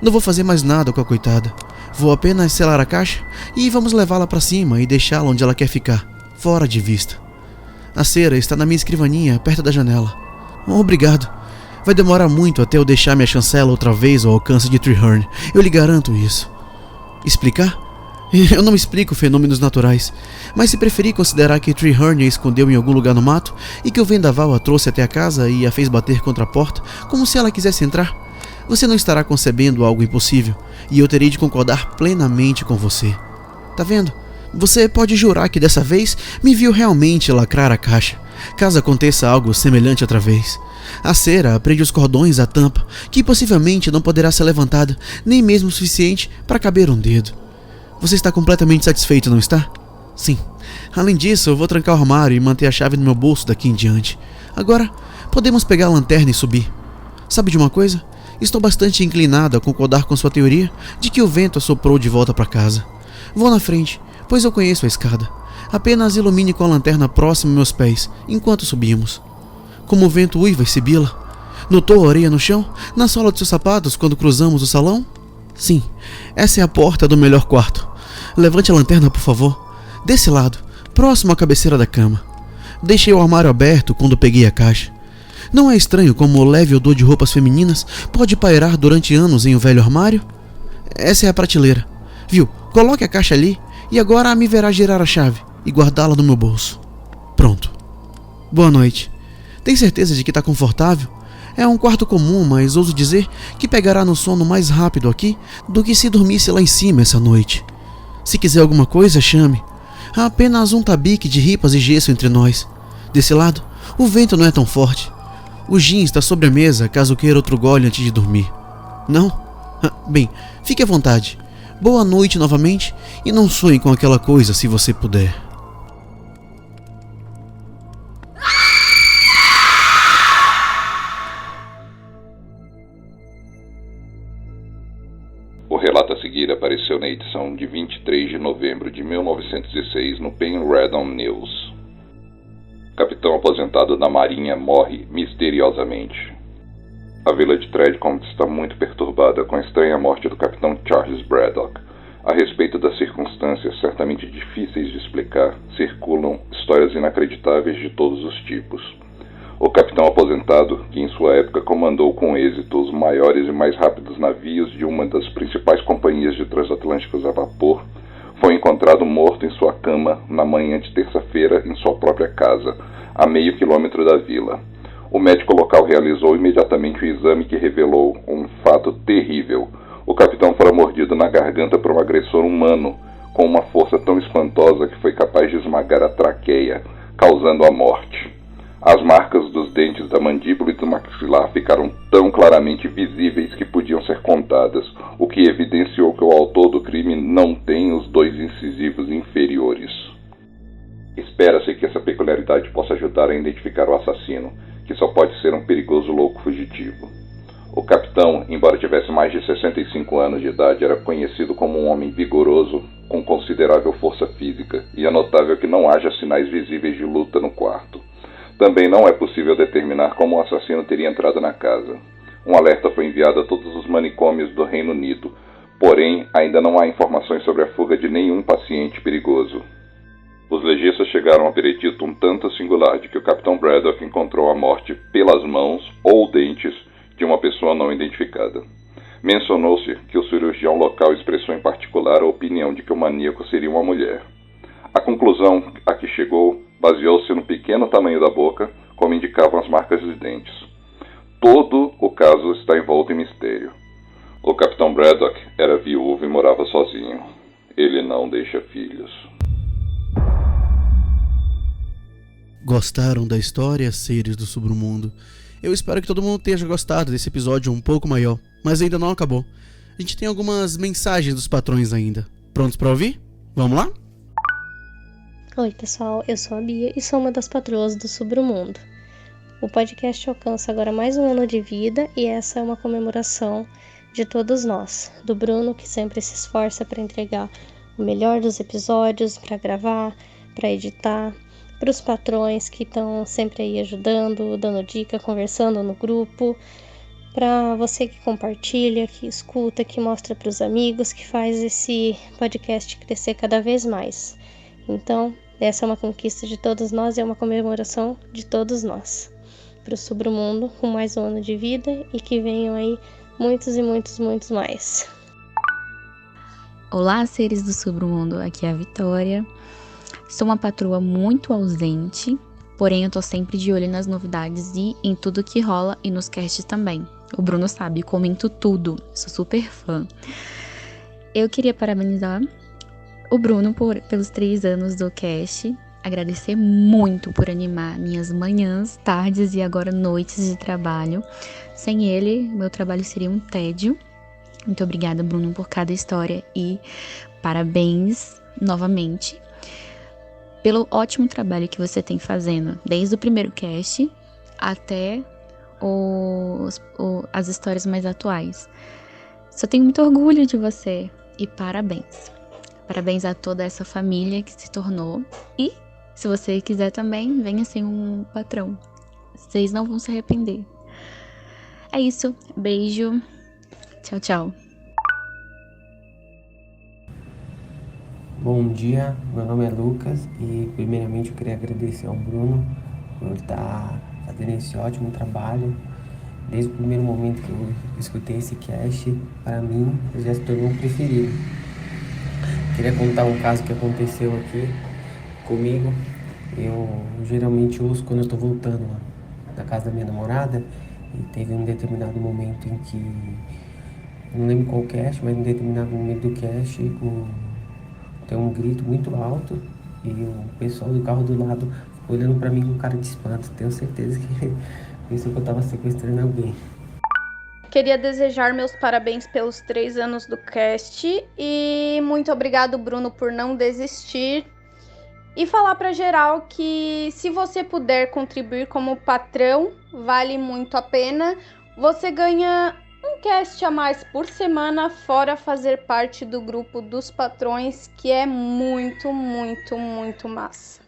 Não vou fazer mais nada com a coitada. Vou apenas selar a caixa e vamos levá-la para cima e deixá-la onde ela quer ficar, fora de vista. A cera está na minha escrivaninha, perto da janela. Obrigado. Vai demorar muito até eu deixar minha chancela outra vez ao alcance de Treherne. Eu lhe garanto isso. Explicar? Eu não explico fenômenos naturais, mas se preferir considerar que Treherne a escondeu em algum lugar no mato e que o vendaval a trouxe até a casa e a fez bater contra a porta como se ela quisesse entrar, você não estará concebendo algo impossível e eu terei de concordar plenamente com você. Tá vendo? Você pode jurar que dessa vez me viu realmente lacrar a caixa, caso aconteça algo semelhante outra vez. A cera prende os cordões à tampa, que possivelmente não poderá ser levantada, nem mesmo o suficiente para caber um dedo. Você está completamente satisfeito, não está? Sim. Além disso, eu vou trancar o armário e manter a chave no meu bolso daqui em diante. Agora, podemos pegar a lanterna e subir. Sabe de uma coisa? Estou bastante inclinado a concordar com sua teoria de que o vento assoprou de volta para casa. Vou na frente, pois eu conheço a escada. Apenas ilumine com a lanterna próxima aos meus pés, enquanto subimos. Como o vento uiva e sibila. Notou a areia no chão, na sola de seus sapatos, quando cruzamos o salão? Sim, essa é a porta do melhor quarto. Levante a lanterna, por favor. Desse lado, próximo à cabeceira da cama. Deixei o armário aberto quando peguei a caixa. Não é estranho como o leve odor de roupas femininas pode pairar durante anos em um velho armário? Essa é a prateleira. Viu? Coloque a caixa ali e agora me verá girar a chave e guardá-la no meu bolso. Pronto. Boa noite. Tem certeza de que está confortável? É um quarto comum, mas ouso dizer que pegará no sono mais rápido aqui do que se dormisse lá em cima essa noite. Se quiser alguma coisa, chame. Há apenas um tabique de ripas e gesso entre nós. Desse lado, o vento não é tão forte. O gin está sobre a mesa, caso queira outro gole antes de dormir. Não? Bem, fique à vontade. Boa noite novamente e não sonhe com aquela coisa se você puder. O relato a seguir apareceu na edição de 23 de novembro de 1906 no Penreddon News. Capitão aposentado da Marinha morre misteriosamente. A vila de Tredcombe está muito perturbada com a estranha morte do capitão Charles Braddock. A respeito das circunstâncias certamente difíceis de explicar, circulam histórias inacreditáveis de todos os tipos. O capitão aposentado, que em sua época comandou com êxito os maiores e mais rápidos navios de uma das principais companhias de transatlânticos a vapor, foi encontrado morto em sua cama na manhã de terça-feira em sua própria casa, a meio quilômetro da vila. O médico local realizou imediatamente o exame que revelou um fato terrível. O capitão fora mordido na garganta por um agressor humano, com uma força tão espantosa que foi capaz de esmagar a traqueia, causando a morte. As marcas dos dentes da mandíbula e do maxilar ficaram tão claramente visíveis que podiam ser contadas, o que evidenciou que o autor do crime não tem os dois incisivos inferiores. Espera-se que essa peculiaridade possa ajudar a identificar o assassino, que só pode ser um perigoso louco fugitivo. O capitão, embora tivesse mais de 65 anos de idade, era conhecido como um homem vigoroso, com considerável força física, e é notável que não haja sinais visíveis de luta no quarto. Também não é possível determinar como o assassino teria entrado na casa. Um alerta foi enviado a todos os manicômios do Reino Unido, porém ainda não há informações sobre a fuga de nenhum paciente perigoso. Os legistas chegaram ao veredito um tanto singular de que o capitão Braddock encontrou a morte pelas mãos ou dentes de uma pessoa não identificada. Mencionou-se que o cirurgião local expressou em particular a opinião de que o maníaco seria uma mulher. A conclusão a que chegou baseou-se no pequeno tamanho da boca, como indicavam as marcas de dentes. Todo o caso está envolto em mistério. O capitão Braddock era viúvo e morava sozinho. Ele não deixa filhos. Gostaram da história, seres do submundo? Eu espero que todo mundo tenha gostado desse episódio um pouco maior, mas ainda não acabou. A gente tem algumas mensagens dos patrões ainda. Prontos para ouvir? Vamos lá? Oi pessoal, eu sou a Bia e sou uma das patroas do Submundo. O podcast alcança agora mais um ano de vida e essa é uma comemoração de todos nós. Do Bruno, que sempre se esforça para entregar o melhor dos episódios, para gravar, para editar. Para os patrões que estão sempre aí ajudando, dando dica, conversando no grupo. Para você que compartilha, que escuta, que mostra para os amigos, que faz esse podcast crescer cada vez mais. Então, essa é uma conquista de todos nós e é uma comemoração de todos nós. Para o Submundo, com mais um ano de vida e que venham aí muitos e muitos, muitos mais. Olá, seres do Submundo, aqui é a Vitória. Sou uma patroa muito ausente, porém eu tô sempre de olho nas novidades e em tudo que rola e nos casts também. O Bruno sabe, comento tudo, sou super fã. Eu queria parabenizar o Bruno pelos 3 anos do cast, agradecer muito por animar minhas manhãs, tardes e agora noites de trabalho. Sem ele, meu trabalho seria um tédio. Muito obrigada, Bruno, por cada história e parabéns novamente pelo ótimo trabalho que você tem fazendo, desde o primeiro cast até as histórias mais atuais. Só tenho muito orgulho de você e parabéns. Parabéns a toda essa família que se tornou. E, se você quiser também, venha ser um patrão. Vocês não vão se arrepender. É isso. Beijo. Tchau, tchau. Bom dia, meu nome é Lucas e primeiramente eu queria agradecer ao Bruno por estar fazendo nesse ótimo trabalho. Desde o primeiro momento que eu escutei esse cast, para mim, já se tornou um preferido. Queria contar um caso que aconteceu aqui comigo. Eu geralmente ouço quando eu estou voltando da casa da minha namorada, e teve um determinado momento em que, não lembro qual cast, mas em determinado momento do cast, tem um grito muito alto e o pessoal do carro do lado ficou olhando para mim com cara de espanto. Tenho certeza que pensou que eu estava sequestrando alguém. Queria desejar meus parabéns pelos 3 anos do cast e muito obrigado, Bruno, por não desistir. E falar para geral que se você puder contribuir como patrão, vale muito a pena. Você ganha um cast a mais por semana, fora fazer parte do grupo dos patrões, que é muito, muito, muito massa.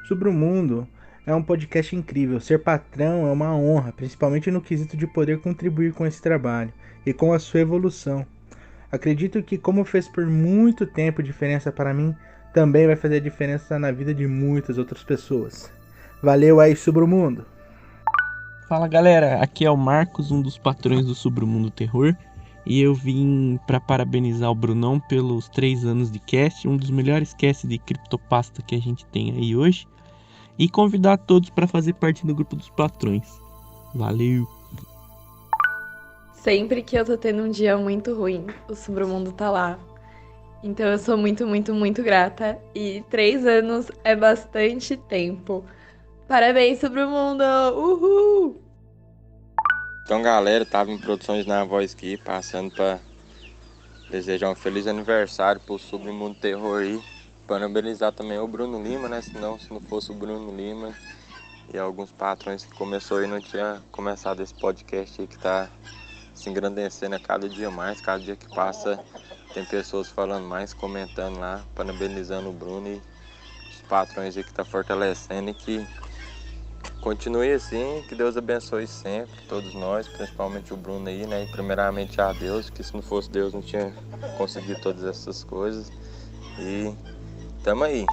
Sobre o Mundo é um podcast incrível. Ser patrão é uma honra, principalmente no quesito de poder contribuir com esse trabalho e com a sua evolução. Acredito que, como fez por muito tempo diferença para mim, também vai fazer diferença na vida de muitas outras pessoas. Valeu aí, Sobre o Mundo! Fala galera, aqui é o Marcos, um dos patrões do Sobre o Mundo Terror, e eu vim para parabenizar o Brunão pelos 3 anos de cast, um dos melhores casts de criptopasta que a gente tem aí hoje, e convidar todos para fazer parte do grupo dos patrões. Valeu! Sempre que eu tô tendo um dia muito ruim, o Sobre o Mundo tá lá. Então eu sou muito, muito, muito grata. E 3 anos é bastante tempo. Parabéns, Sobre o Mundo! Uhul! Então galera, tava em Produções na Voz aqui, passando pra desejar um feliz aniversário pro Sobre o Mundo Terror aí. Parabenizar também o Bruno Lima, né? Senão, se não fosse o Bruno Lima e alguns patrões que começou aí, não tinha começado esse podcast aí que tá se engrandecendo a cada dia mais. Cada dia que passa tem pessoas falando mais, comentando lá, parabenizando o Bruno e os patrões aí que tá fortalecendo, e que continue assim, que Deus abençoe sempre todos nós, principalmente o Bruno aí, né? E primeiramente a Deus, que se não fosse Deus não tinha conseguido todas essas coisas. E tamo aí.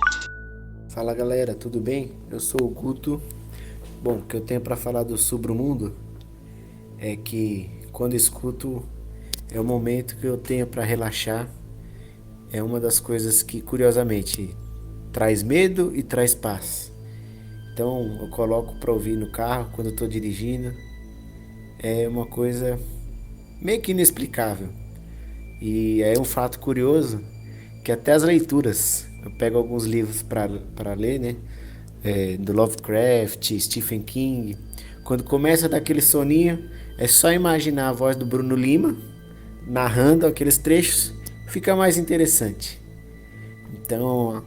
Fala galera, tudo bem? Eu sou o Guto. Bom, o que eu tenho para falar do Sobre o Mundo é que quando escuto é o momento que eu tenho para relaxar. É uma das coisas que, curiosamente, traz medo e traz paz. Então eu coloco para ouvir no carro quando eu estou dirigindo. É uma coisa meio que inexplicável. E é um fato curioso que até as leituras, eu pego alguns livros para ler, né? Do Lovecraft, Stephen King. Quando começa a dar aquele soninho, é só imaginar a voz do Bruno Lima narrando aqueles trechos, fica mais interessante. Então,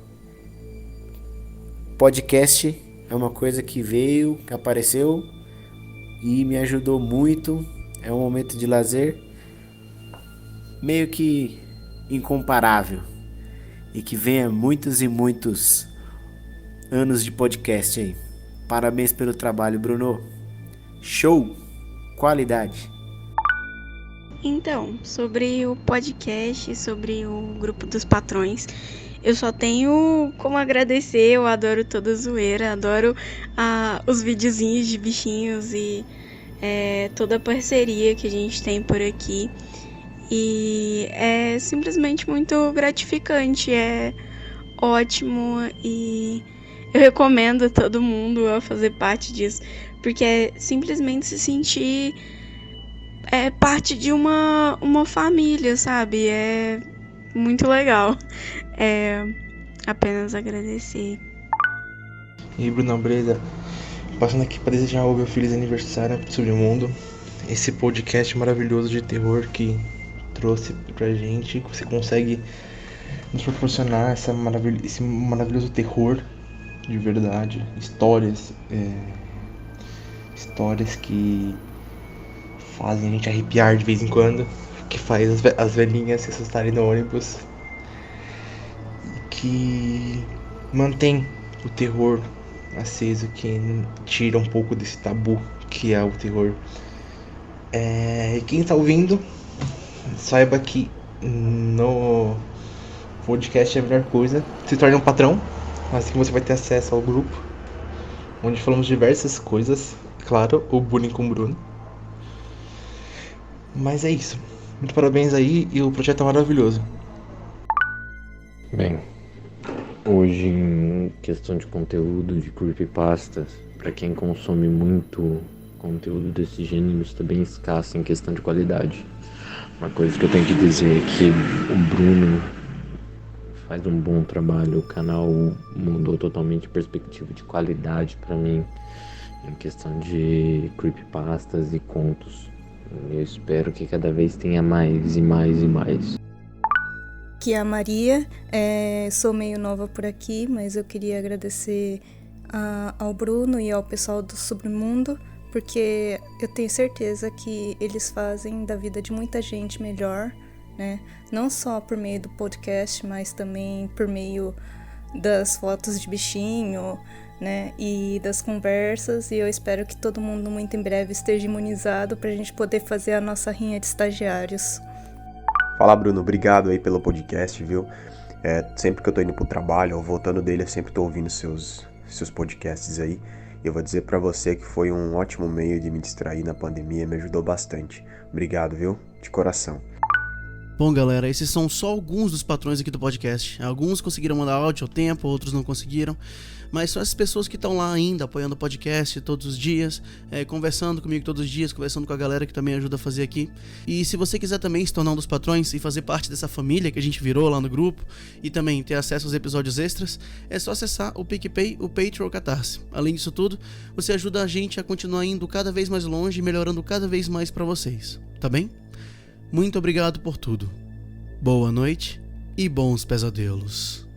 podcast é uma coisa que veio, que apareceu e me ajudou muito. É um momento de lazer meio que incomparável, e que venha muitos e muitos anos de podcast aí. Parabéns pelo trabalho, Bruno. Show! Qualidade! Então, sobre o podcast, sobre o grupo dos patrões, eu só tenho como agradecer. Eu adoro toda a zoeira, adoro os videozinhos de bichinhos e toda a parceria que a gente tem por aqui. E é simplesmente muito gratificante, é ótimo, e eu recomendo a todo mundo a fazer parte disso, porque é simplesmente se sentir parte de uma família, sabe? É muito legal. Apenas agradecer. E aí, Brunão, beleza? Passando aqui para desejar o meu feliz aniversário sobre o mundo. Esse podcast maravilhoso de terror que trouxe pra gente, que você consegue nos proporcionar esse maravilhoso terror de verdade, histórias que fazem a gente arrepiar de vez em quando, que faz as velhinhas se assustarem no ônibus, que mantém o terror aceso, que tira um pouco desse tabu que é o terror. E quem tá ouvindo, saiba que no podcast é a melhor coisa. Se torne um patrão, assim que você vai ter acesso ao grupo. onde falamos diversas coisas, claro, o bullying com o Bruno. Mas é isso. Muito parabéns aí e o projeto é maravilhoso. Bem, hoje em questão de conteúdo de creepypastas, para quem consome muito conteúdo desse gênero, está bem escasso em questão de qualidade. Uma coisa que eu tenho que dizer é que o Bruno faz um bom trabalho, o canal mudou totalmente a perspectiva de qualidade para mim em questão de creepypastas e contos. Eu espero que cada vez tenha mais e mais e mais. Aqui é a Maria, sou meio nova por aqui, mas eu queria agradecer ao Bruno e ao pessoal do Submundo, porque eu tenho certeza que eles fazem da vida de muita gente melhor, né? Não só por meio do podcast, mas também por meio das fotos de bichinho, né? E das conversas, e eu espero que todo mundo muito em breve esteja imunizado pra gente poder fazer a nossa rinha de estagiários. Fala, Bruno, obrigado aí pelo podcast, viu? Sempre que eu tô indo pro trabalho ou voltando dele, eu sempre tô ouvindo seus podcasts aí. E eu vou dizer pra você que foi um ótimo meio de me distrair na pandemia, me ajudou bastante. Obrigado, viu? De coração. Bom, galera, esses são só alguns dos patrões aqui do podcast. Alguns conseguiram mandar áudio ao tempo, outros não conseguiram. Mas são essas pessoas que estão lá ainda, apoiando o podcast todos os dias, conversando comigo todos os dias, conversando com a galera que também ajuda a fazer aqui. E se você quiser também se tornar um dos patrões e fazer parte dessa família que a gente virou lá no grupo, e também ter acesso aos episódios extras, é só acessar o PicPay, o Patreon ou o Catarse. Além disso tudo, você ajuda a gente a continuar indo cada vez mais longe e melhorando cada vez mais pra vocês, tá bem? Muito obrigado por tudo. Boa noite e bons pesadelos.